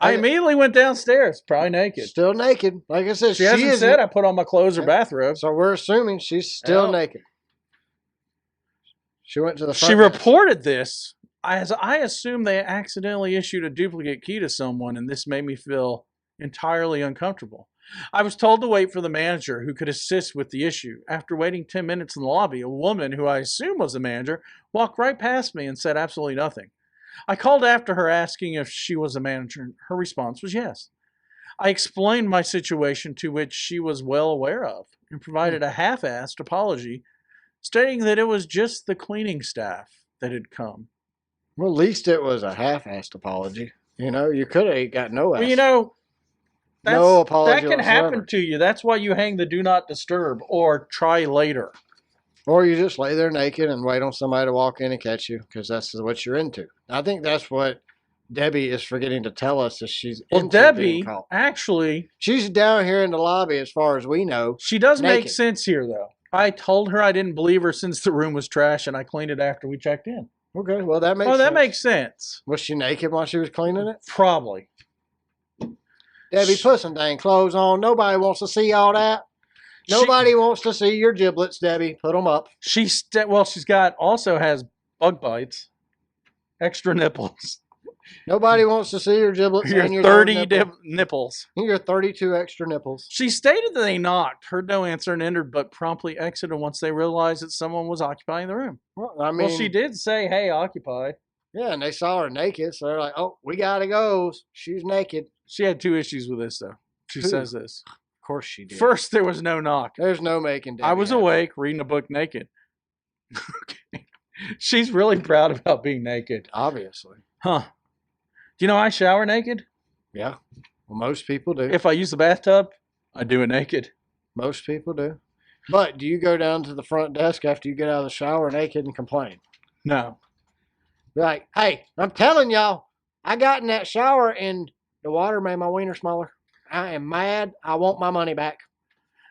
I immediately went downstairs, probably naked. Still naked. Like I said, She hasn't is said I put on my clothes or bathrobe. So we're assuming she's still Yeah. naked. She went to the She front desk. reported this. As I assume they accidentally issued a duplicate key to someone, and this made me feel entirely uncomfortable. I was told to wait for the manager who could assist with the issue. After waiting 10 minutes in the lobby, a woman who I assume was the manager walked right past me and said absolutely nothing. I called after her asking if she was a manager, and her response was yes. I explained my situation, to which she was well aware of, and provided a half-assed apology, stating that it was just the cleaning staff that had come. Well, at least it was a half-assed apology. You know, you could have got no ass. Well, you know, No apology that can happen whatsoever. to you. That's why you hang the do not disturb or try later. Or you just lay there naked and wait on somebody to walk in and catch you, because that's what you're into. I think that's what Debbie is forgetting to tell us, is she's Well, into Debbie, being caught. actually, She's down here in the lobby, as far as we know. she does make naked. sense here, though. I told her I didn't believe her since the room was trash, and I cleaned it after we checked in. Okay, well that makes Oh, that sense. makes sense. Was she naked while she was cleaning it? Probably. Debbie, put some dang clothes on. Nobody wants to see all that. Nobody wants to see your giblets, Debbie. Put them up. She's got also has bug bites, extra nipples. Nobody wants to see your giblets Your and your 30 nipple. nipples. Your 32 extra nipples. She stated that they knocked, heard no answer, and entered, but promptly exited once they realized that someone was occupying the room. Well, I mean, Well, she did say, "Hey, occupy." yeah, and they saw her naked, so they're like, "Oh, we gotta go. She's naked." She had 2 issues with this, though. She Two. says this. Of course she did. First, there was no knock. There's no making Debbie I was happy. awake, reading a book naked. Okay. She's really proud about being naked. Obviously. Huh. Do you know I shower naked? Yeah. Well, most people do. If I use the bathtub, I do it naked. Most people do. But do you go down to the front desk after you get out of the shower naked and complain? No. Be like, "Hey, I'm telling y'all, I got in that shower and the water made my wiener smaller. I am mad. I want my money back."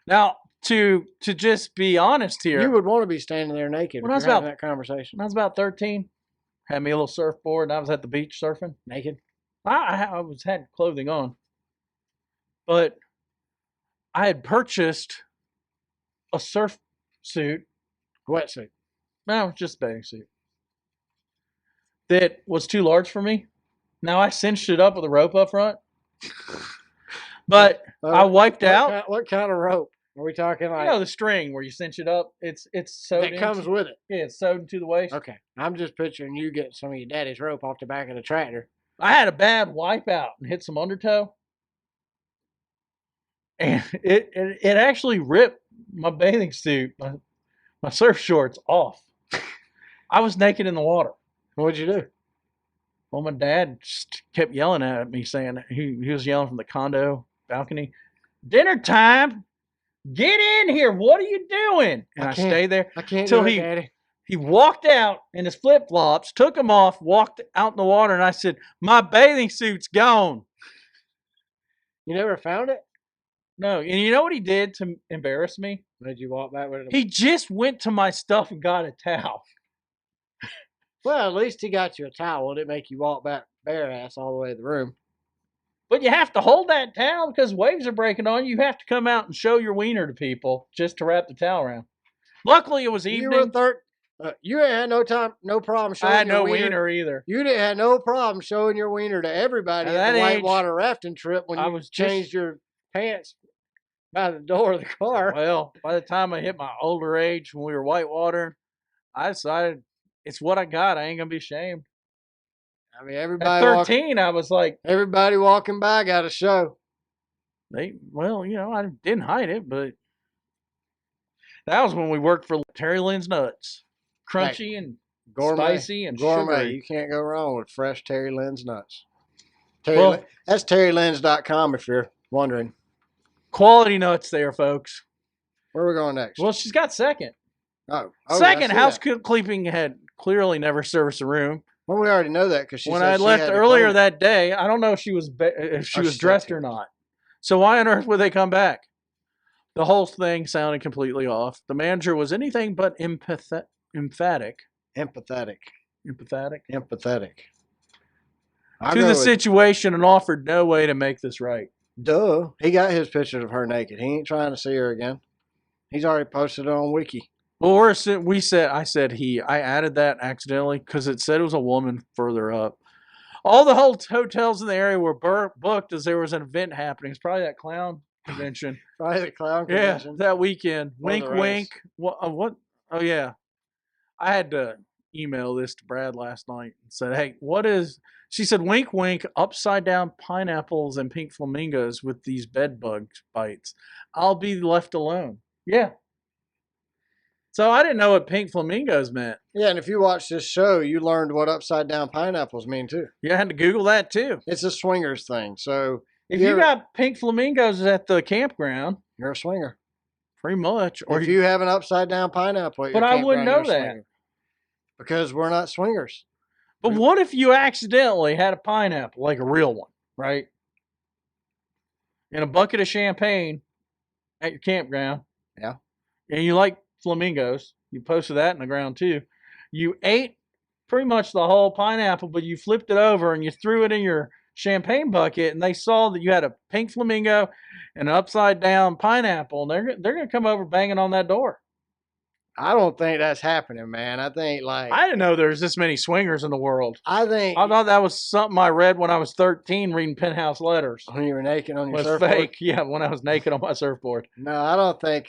Now, to just be honest here, You would want to be standing there naked When if I was you're having about- that conversation. when I was about 13, had me a little surfboard, and I was at the beach surfing. Naked. I had clothing on, but I had purchased a surf suit. Wetsuit. No, just a bathing suit that was too large for me. Now I cinched it up with a rope up front, but I wiped out. What kind of rope? Are we talking like You know the string where you cinch it up? It's sewed that comes into, with it? yeah, it's sewed into the waist. Okay, I'm just picturing you getting some of your daddy's rope off the back of the tractor. I had a bad wipeout and hit some undertow, and it actually ripped my bathing suit, my surf shorts off. I was naked in the water. What'd you do? Well, my dad just kept yelling at me, saying he was yelling from the condo balcony, "Dinner time! Get in here! What are you doing?" And I stayed there I can't till do it, Daddy. he walked out in his flip flops, took them off, walked out in the water, and I said, "My bathing suit's gone." You never found it? No, and you know what he did to embarrass me? Did you walk back with it? He just went to my stuff and got a towel. Well, at least he got you a towel. It didn't make you walk back bare ass all the way to the room. But you have to hold that towel because waves are breaking on you. You have to come out and show your wiener to people just to wrap the towel around. Luckily, it was evening. You ain't had no problem showing I had your no wiener either. You didn't have no problem showing your wiener to everybody at the whitewater rafting trip when you changed your pants by the door of the car. Well, by the time I hit my older age when we were whitewater, I decided it's what I got. I ain't gonna be ashamed. I mean, everybody at 13, I was like, everybody walking by got a show. I didn't hide it, but that was when we worked for Terry Lynn's Nuts, crunchy and spicy and gourmet. sugary. You can't go wrong with fresh Terry Lynn's Nuts. That's terrylyns.com if you're wondering. Quality nuts there, folks. Where are we going next? Well, she's got second. Second, housekeeping had clearly never serviced a room. Well, we already know that because when I left earlier that day, I don't know if she was dressed or not. So why on earth would they come back? The whole thing sounded completely off. The manager was anything but emphatic. Empathetic. To the situation and offered no way to make this right. Duh. He got his pictures of her naked. He ain't trying to see her again. He's already posted it on Wiki. Well, I added that accidentally because it said it was a woman further up. All the hotels in the area were booked as there was an event happening. It's probably that clown convention. Probably the clown convention. Yeah, that weekend. Wink, wink. What? Oh, yeah. I had to email this to Brad last night and said, "Hey, what is?" She said, "Wink, wink. Upside down pineapples and pink flamingos with these bed bug bites. I'll be left alone." Yeah. So I didn't know what pink flamingos meant. Yeah, and if you watch this show, you learned what upside down pineapples mean too. Yeah, I had to Google that too. It's a swingers thing. So if you got pink flamingos at the campground, you're a swinger. Pretty much. Or if you have an upside down pineapple at your campground, I wouldn't know that. Because we're not swingers. But what if you accidentally had a pineapple, like a real one, right? In a bucket of champagne at your campground. Yeah. And you like flamingos. You posted that in the ground too. You ate pretty much the whole pineapple, but you flipped it over and you threw it in your champagne bucket, and they saw that you had a pink flamingo and an upside down pineapple, and they're gonna come over banging on that door. I don't think that's happening, man. I think I didn't know there's this many swingers in the world. I thought that was something I read when I was 13 reading penthouse letters. When you were naked on your surfboard? Fake. Yeah, when I was naked on my surfboard. No, I don't think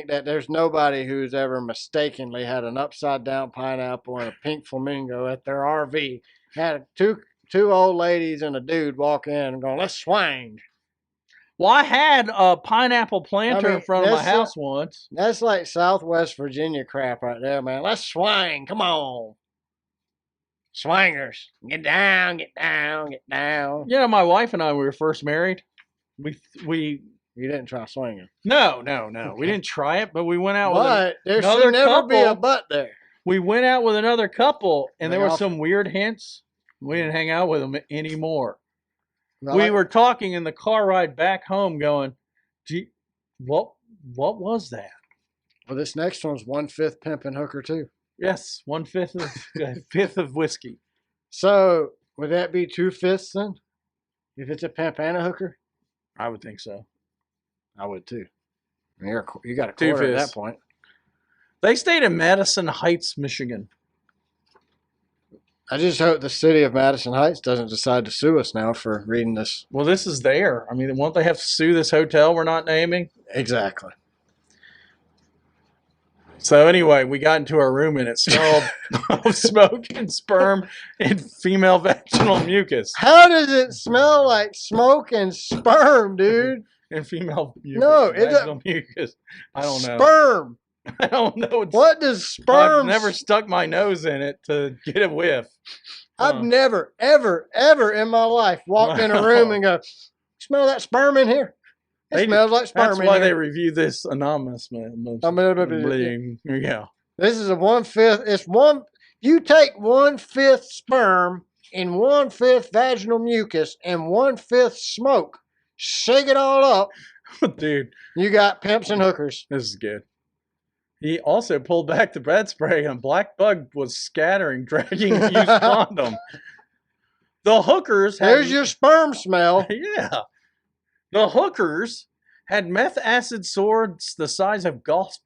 that there's nobody who's ever mistakenly had an upside down pineapple and a pink flamingo at their RV. Had two old ladies and a dude walk in and go, "Let's swing." Well, I had a pineapple planter in front of my house once. That's like Southwest Virginia crap right there, man. Let's swing. Come on. Swingers. Get down, get down, get down. Yeah, my wife and I, we were first married. You didn't try swinging? No. Okay. We didn't try it, but we went out with there should never be a butt there. We went out with another couple, and there were some weird hints. We didn't hang out with them anymore. We were talking in the car ride back home going, "Gee, what was that?" Well, this next one's 1/5 pimp and hooker too. Yes, 1/5 fifth of whiskey. So would that be 2/5 then? If it's a pimp and a hooker? I would think so. I would too. You got a quarter at that point. They stayed in Madison Heights, Michigan. I just hope the city of Madison Heights doesn't decide to sue us now for reading this. Well, this is there. I mean, won't they have to sue this hotel we're not naming? Exactly. So anyway, we got into our room and it smelled of smoke and sperm and female vaginal mucus. How does it smell like smoke and sperm, dude? And female mucus. No, vaginal mucus. I don't know. Sperm. I don't know. What does sperm? I've never stuck my nose in it to get a whiff. I've never, ever, ever in my life walked in a room and go, smell that sperm in here? It smells like sperm in here. That's why they review this anonymously. There you go. This is a 1/5. It's one. You take 1/5 sperm and 1/5 vaginal mucus and 1/5 smoke. Shake it all up. Dude. You got pimps and hookers. This is good. He also pulled back the bed spray and black bug was scattering, dragging a used condom. The hookers had... There's your sperm smell. Yeah. The hookers had meth acid swords the size of golf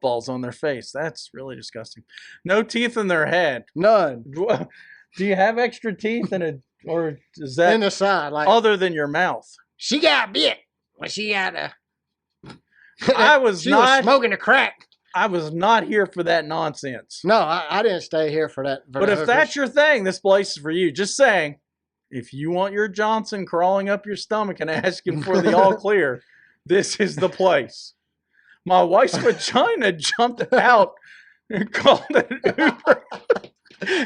balls on their face. That's really disgusting. No teeth in their head. None. Do you have extra teeth in it, or is that in the side, like other than your mouth? She got bit. Well, she got a. She was smoking a crack. I was not here for that nonsense. No, I didn't stay here for that. But if that's your thing, this place is for you. Just saying, if you want your Johnson crawling up your stomach and asking for the all clear, this is the place. My wife's vagina jumped out and called an Uber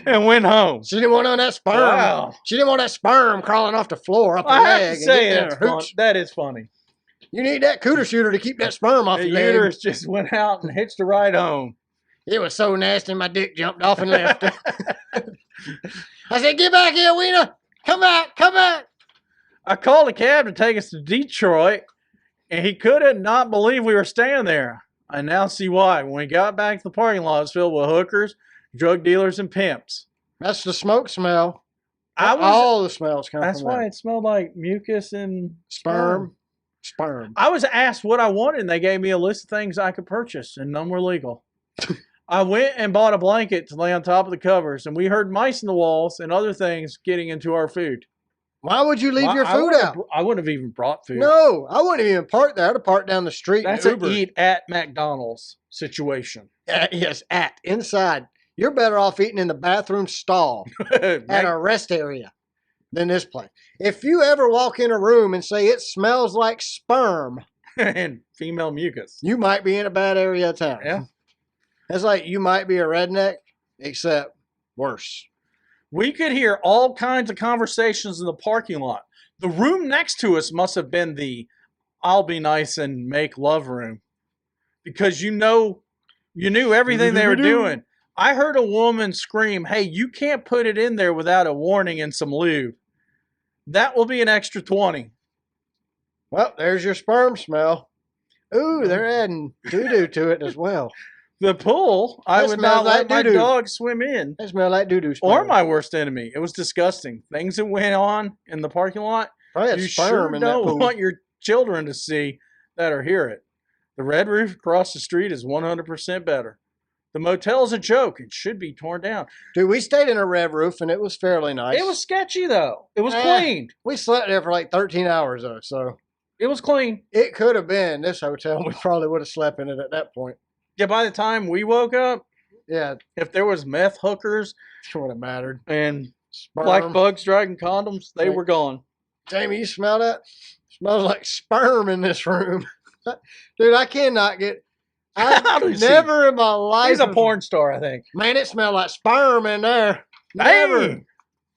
and went home. She didn't want on that sperm. Wow. She didn't want that sperm crawling off the floor up her I leg. have to say that is funny. You need that cooter shooter to keep that sperm off the your uterus leg. just went out and hitched a ride home. It was so nasty, my dick jumped off and left. I said, get back here, Weena. Come back, come back. I called a cab to take us to Detroit, and he couldn't not believe we were staying there. I now see why. When we got back to the parking lot, it was filled with hookers, drug dealers, and pimps. That's the smoke smell. All the smells come from that. That's why it smelled like mucus and sperm. I was asked what I wanted, and they gave me a list of things I could purchase, and none were legal. I went and bought a blanket to lay on top of the covers, and we heard mice in the walls and other things getting into our food. Why would you leave your food out? I wouldn't have even brought food. No, I wouldn't even park there. I'd have parked down the street. That's an eat at McDonald's situation. Yes, inside. You're better off eating in the bathroom stall at a rest area than this place. If you ever walk in a room and say it smells like sperm and female mucus, you might be in a bad area of town. Yeah. It's like you might be a redneck, except worse. We could hear all kinds of conversations in the parking lot. The room next to us must have been the I'll be nice and make love room, because you knew everything they were doing. I heard a woman scream, "Hey, you can't put it in there without a warning and some lube. That will be an extra 20. Well, there's your sperm smell. Ooh, they're adding doo-doo to it as well. The pool, I would not let my dog swim in. It smells like doo-doo. Or my worst enemy. It was disgusting. Things that went on in the parking lot, you sure don't want your children to see that or hear it. The red roof across the street is 100% better. The motel is a joke. It should be torn down. Dude, we stayed in a red roof, and it was fairly nice. It was sketchy, though. It was cleaned. We slept there for like 13 hours, though, so. It was clean. It could have been this hotel. We probably would have slept in it at that point. Yeah, by the time we woke up, yeah, if there was meth hookers, it would have mattered. And black bugs dragging condoms, they were gone. Jamie, you smell that? It smells like sperm in this room. Dude, I cannot get... I've never in my life... He's a porn star, I think. Man, it smelled like sperm in there. Never,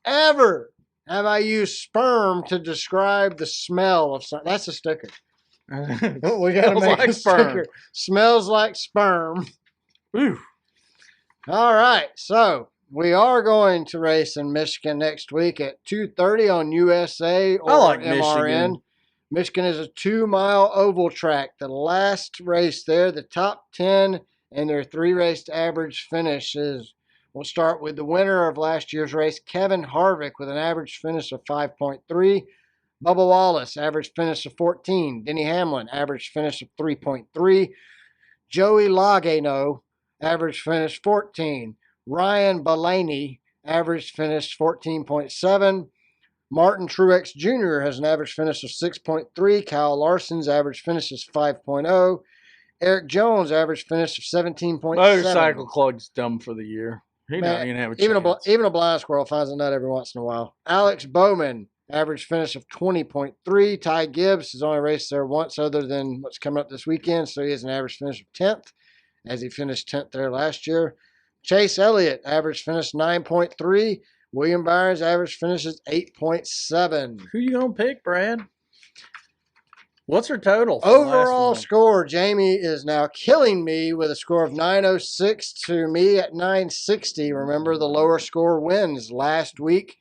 ever have I used sperm to describe the smell of something. That's a sticker. We got to make a sticker. Smells like sperm. Ooh. All right, so we are going to race in Michigan next week at 2:30 on USA or MRN. Michigan is a 2-mile oval track. The last race there, the top 10 and their 3-race average finishes. We'll start with the winner of last year's race, Kevin Harvick, with an average finish of 5.3. Bubba Wallace, average finish of 14. Denny Hamlin, average finish of 3.3. Joey Loganos, average finish 14. Ryan Blaney, average finish 14.7. Martin Truex Jr. has an average finish of 6.3. Kyle Larson's average finish is 5.0. Eric Jones' average finish of 17.7. Motorcycle Club's dumb for the year. He don't even have a chance. Even a blind squirrel finds a nut every once in a while. Alex Bowman, average finish of 20.3. Ty Gibbs has only raced there once other than what's coming up this weekend, so he has an average finish of 10th, as he finished 10th there last year. Chase Elliott, average finish 9.3. William Byron's average finish is 8.7. Who you going to pick, Brad? What's her total? Overall score, Jamie is now killing me with a score of 906 to me at 960. Remember, the lower score wins. Last week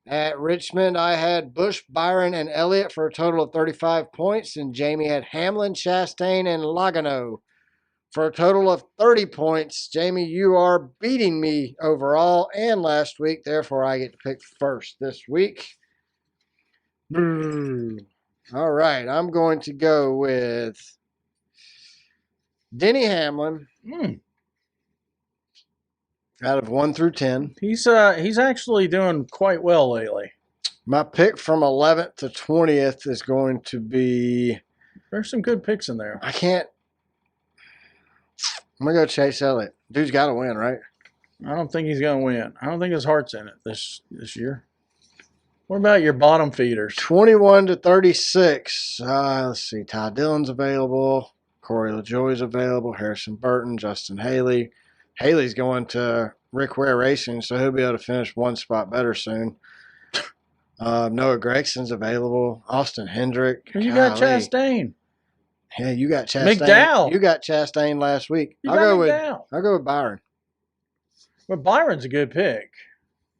at Richmond, I had Bush, Byron, and Elliott for a total of 35 points, and Jamie had Hamlin, Chastain, and Logano for a total of 30 points. Jamie, you are beating me overall and last week. Therefore, I get to pick first this week. All right, I'm going to go with Denny Hamlin out of 1 through 10. He's actually doing quite well lately. My pick from 11th to 20th is going to be... There's some good picks in there. I'm going to go Chase Elliott. Dude's got to win, right? I don't think he's going to win. I don't think his heart's in it this year. What about your bottom feeders? 21 to 36. Let's see. Ty Dillon's available. Corey LaJoie's available. Harrison Burton. Justin Haley. Haley's going to Rick Ware Racing, so he'll be able to finish one spot better soon. Noah Gregson's available. Austin Hendrick. You got Chastain. Yeah, you got Chastain. McDowell. You got Chastain last week. I'll go with Byron. Well, Byron's a good pick.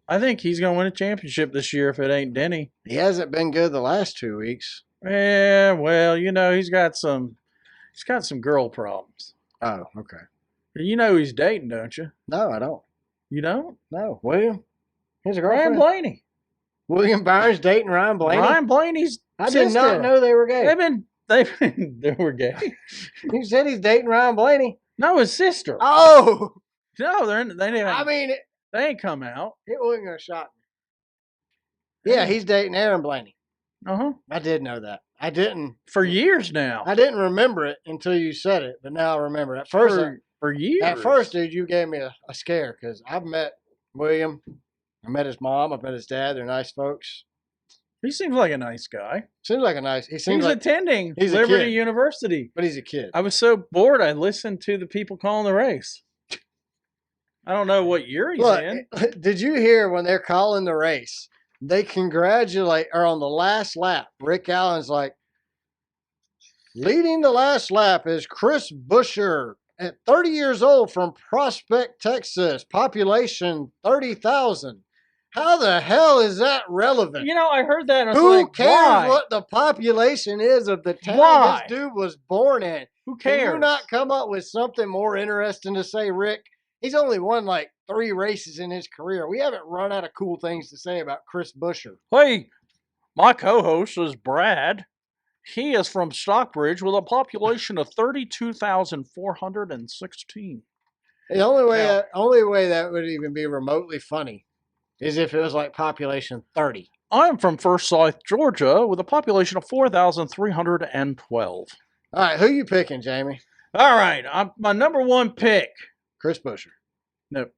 I think he's going to win a championship this year if it ain't Denny. He hasn't been good the last 2 weeks. Yeah, well, he's got some girl problems. Oh, okay. You know who he's dating, don't you? No, I don't. You don't? No. William? Here's a girlfriend. Ryan Blaney. William Byron's dating Ryan Blaney? Ryan Blaney's I did not know they were gay. They were gay. You said he's dating Ryan Blaney. No, his sister. Oh! No, they didn't. They ain't come out. It wasn't going to shock me. Yeah, he's dating Aaron Blaney. Uh-huh. I did know that. I didn't. For years now. I didn't remember it until you said it, but now I remember. At first, for years. At first, dude, you gave me a scare because I've met William. I met his mom. I've met his dad. They're nice folks. He seems like a nice guy. Seems like a nice. He's attending Liberty University. But he's a kid. I was so bored I listened to the people calling the race. I don't know what year he's in. Did you hear when they're calling the race? They congratulate, or on the last lap, Rick Allen's like, leading the last lap is Chris Buescher at 30 years old from Prospect, Texas. Population 30,000. How the hell is that relevant? I heard that. And Who cares what the population is of the town this dude was born in? Who cares? Can you not come up with something more interesting to say, Rick? He's only won like 3 races in his career. We haven't run out of cool things to say about Chris Buescher. Hey, my co-host is Brad. He is from Stockbridge with a population of 32,416. The only way that would even be remotely funny is if it was like population 30. I'm from Forsyth, Georgia, with a population of 4,312. All right, who you picking, Jamie? All right, my number 1 pick. Chris Buescher. Nope.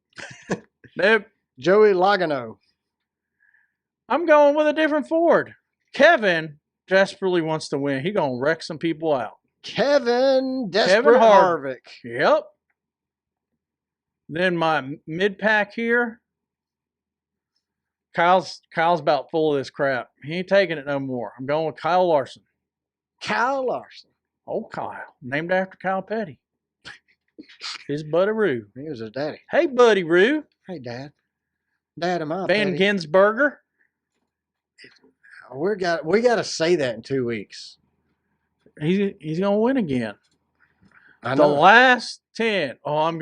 Nope. Joey Loganos. I'm going with a different Ford. Kevin desperately wants to win. He going to wreck some people out. Kevin Harvick. Yep. Then my mid-pack here. Kyle's about full of this crap. He ain't taking it no more. I'm going with Kyle Larson. Kyle Larson. Oh, Kyle. Named after Kyle Petty. His buddy Roo. He was his daddy. Hey, buddy Roo. Hey, Dad. Dad of my Van Petty. Ginsberger. We got to say that in 2 weeks. He's gonna win again. I know. The last 10. Oh, I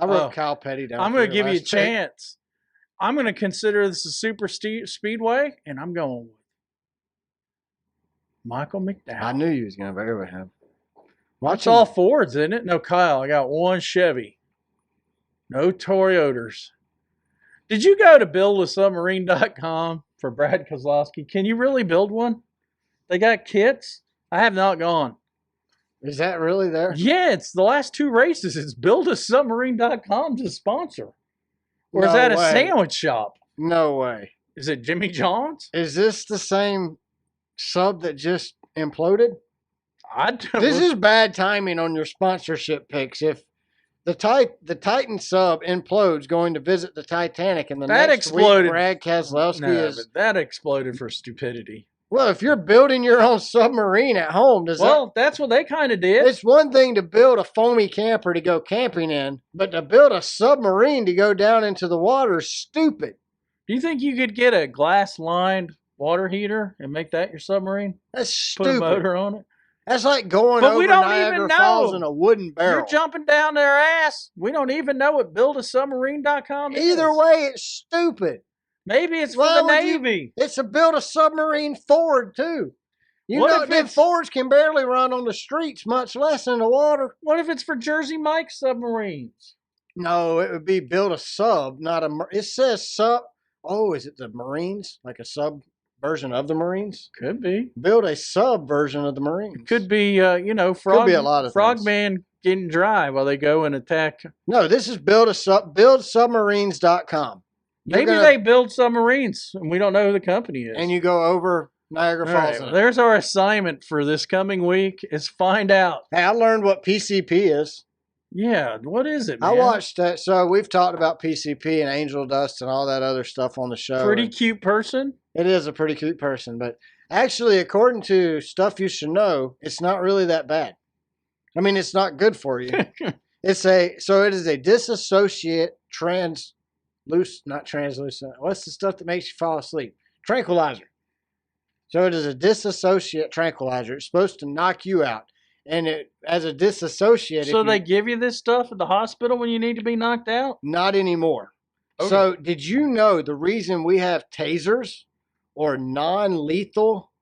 wrote Kyle Petty down. I'm gonna give you a chance. I'm gonna consider this a super speedway, and I'm going with Michael McDowell. I knew you was gonna go with him. It's all Fords, isn't it? No, Kyle. I got 1 Chevy. No Toyotas. Did you go to buildasubmarine.com for Brad Kozlowski? Can you really build one? They got kits. I have not gone. Is that really there? Yeah, it's the last 2 races. It's buildasubmarine.com to sponsor. Or is No that a way. sandwich shop? No way. Is it Jimmy John's? Is this the same sub that just imploded? This is bad timing on your sponsorship picks. If the Titan sub implodes going to visit the Titanic and the that next exploded. week Brad Keselowski is... But that exploded for stupidity. Well, if you're building your own submarine at home, that's what they kind of did. It's one thing to build a foamy camper to go camping in, but to build a submarine to go down into the water is stupid. Do you think you could get a glass-lined water heater and make that your submarine? That's stupid. Put a motor on it? That's like going over Niagara Falls in a wooden barrel. You're jumping down their ass. We don't even know what buildasubmarine.com is. Either way, it's stupid. Maybe it's for the Navy. It's a build a submarine Ford, too. You know that Fords can barely run on the streets, much less in the water. What if it's for Jersey Mike submarines? No, it would be build a sub, not a... It says sub... Oh, is it the Marines? Like a sub version of the Marines? Could be. Build a sub version of the Marines. Could be, could be a lot of Frogman getting dry while they go and attack. No, this is buildsubmarines.com. Maybe they build submarines and we don't know who the company is. And you go over Niagara Falls. Right, there's our assignment for this coming week is find out. Hey, I learned what PCP is. Yeah, what is it, man? I watched that. So we've talked about PCP and Angel Dust and all that other stuff on the show. Pretty cute person. It is a pretty cute person. But actually, according to Stuff You Should Know, it's not really that bad. I mean, it's not good for you. It is a dissociate not translucent. What's the stuff that makes you fall asleep? Tranquilizer. So it is a dissociate tranquilizer. It's supposed to knock you out. And as a dissociate... So they give you this stuff at the hospital when you need to be knocked out? Not anymore. Okay. So did you know the reason we have tasers or non-lethal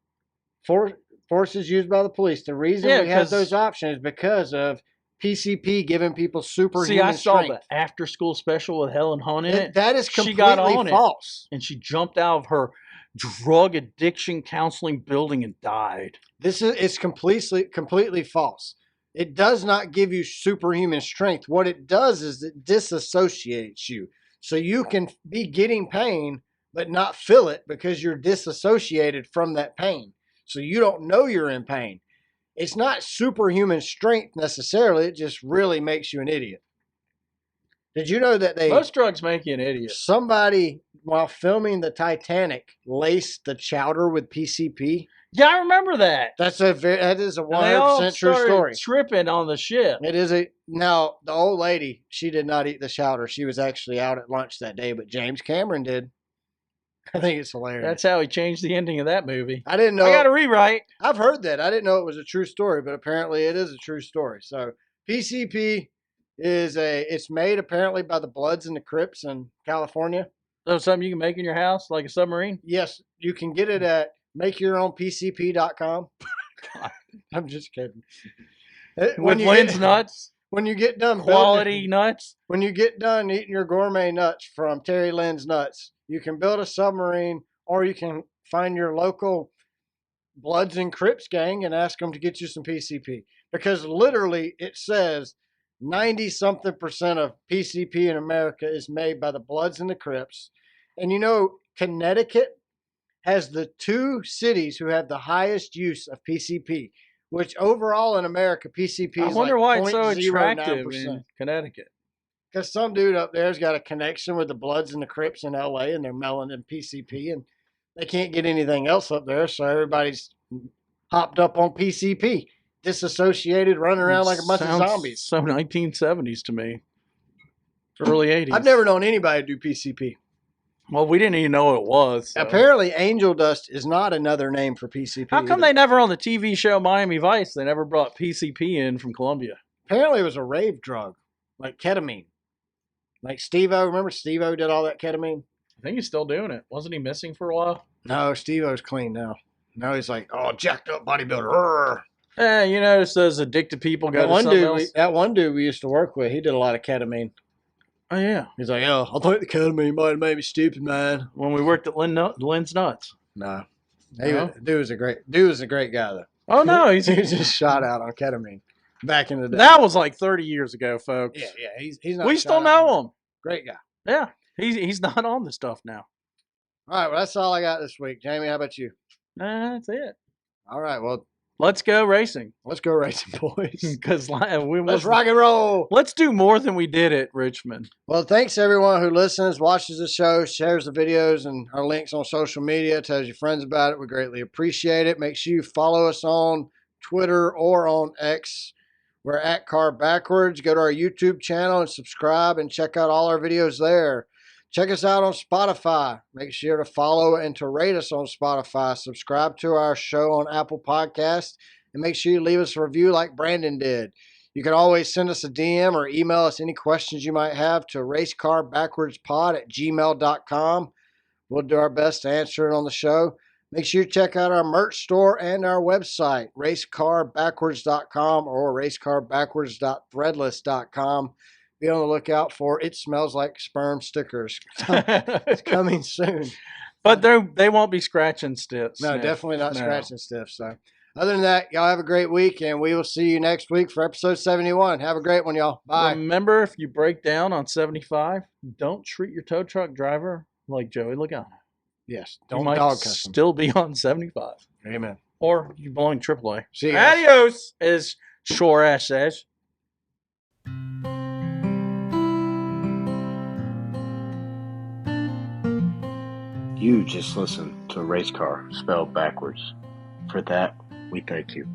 forces used by the police, the reason we have those options is because of PCP giving people superhuman strength. See, I saw the after-school special with Helen Hunt in it. That is completely false. And she jumped out of her drug addiction counseling building and died. It's completely false. It does not give you superhuman strength. What it does is it disassociates you. So you can be getting pain, but not feel it because you're disassociated from that pain. So you don't know you're in pain. It's not superhuman strength necessarily. It just really makes you an idiot. Did you know that most drugs make you an idiot? Somebody, while filming the Titanic, laced the chowder with PCP? Yeah, I remember that. That is a 100% true story. Tripping on the ship. It is now the old lady. She did not eat the chowder. She was actually out at lunch that day, but James Cameron did. I think it's hilarious. That's how he changed the ending of that movie. I didn't know. I got to rewrite. I've heard that. I didn't know it was a true story, but apparently it is a true story. So PCP it's made apparently by the Bloods and the Crips in California. So something you can make in your house, like a submarine? Yes, you can get it at makeyourownpcp.com. I'm just kidding. With Lynn's nuts? When you get done quality nuts? When you get done eating your gourmet nuts from Terry Lynn's Nuts, you can build a submarine, or you can find your local Bloods and Crips gang and ask them to get you some PCP. Because literally it says 90-something% of PCP in America is made by the Bloods and the Crips. And you know, Connecticut has the 2 cities who have the highest use of PCP, which overall in America, PCP is I wonder why it's so 0.09%. attractive in Connecticut. Because some dude up there's got a connection with the Bloods and the Crips in LA, and they're melon and PCP, and they can't get anything else up there, so everybody's hopped up on PCP. Disassociated, running around like a bunch of zombies. So 1970s to me. Early 80s. I've never known anybody do PCP. Well, we didn't even know what it was. So. Apparently, Angel Dust is not another name for PCP. How come they never, on the TV show Miami Vice, they never brought PCP in from Colombia? Apparently, it was a rave drug, like ketamine. Like Steve-O. Remember Steve-O did all that ketamine? I think he's still doing it. Wasn't he missing for a while? No, Steve-O's clean now. Now he's like, oh, jacked up bodybuilder. You notice those addicted people go to something else? That one dude we used to work with, he did a lot of ketamine. Oh yeah, He's like, "Oh, I think the ketamine might have made me stupid, man." when we worked at Lynn's Nuts. Nah, No? dude was a great guy though. Oh no, he's He was just shot out on ketamine back in the day. that was like 30 years ago, folks. Yeah, he's not. We still know him. Great guy. Yeah, he's not on the stuff now. All right, well, that's all I got this week. Jamie, how about you? That's it. All right, well, Let's go racing. let's go racing, boys. Because Let's rock and roll. Let's do more than we did at Richmond. Well, thanks everyone who listens, watches the show, shares the videos and our links on social media, tells your friends about it. We greatly appreciate it. Make sure you follow us on Twitter or on X. We're at Car Backwards. Go to our YouTube channel and subscribe and check out all our videos there. Check us out on Spotify. Make sure to follow and to rate us on Spotify. Subscribe to our show on Apple Podcasts. And make sure you leave us a review like Brandon did. You can always send us a DM or email us any questions you might have to racecarbackwardspod@gmail.com. We'll do our best to answer it on the show. Make sure you check out our merch store and our website, racecarbackwards.com or racecarbackwards.threadless.com. Be on the lookout for It Smells Like Sperm stickers. It's coming soon. But they won't be scratching sticks. No, definitely not scratching stiff. So other than that, y'all have a great week, and we will see you next week for episode 71. Have a great one, y'all. Bye. Remember, if you break down on 75, don't treat your tow truck driver like Joey Loganos. Yes. You Don't might dog cuss him. still be on 75. Amen. Or you belong to AAA. See you guys. Adios, as Shore Ash says. You just listened to Race Car spelled backwards. For that, we thank you.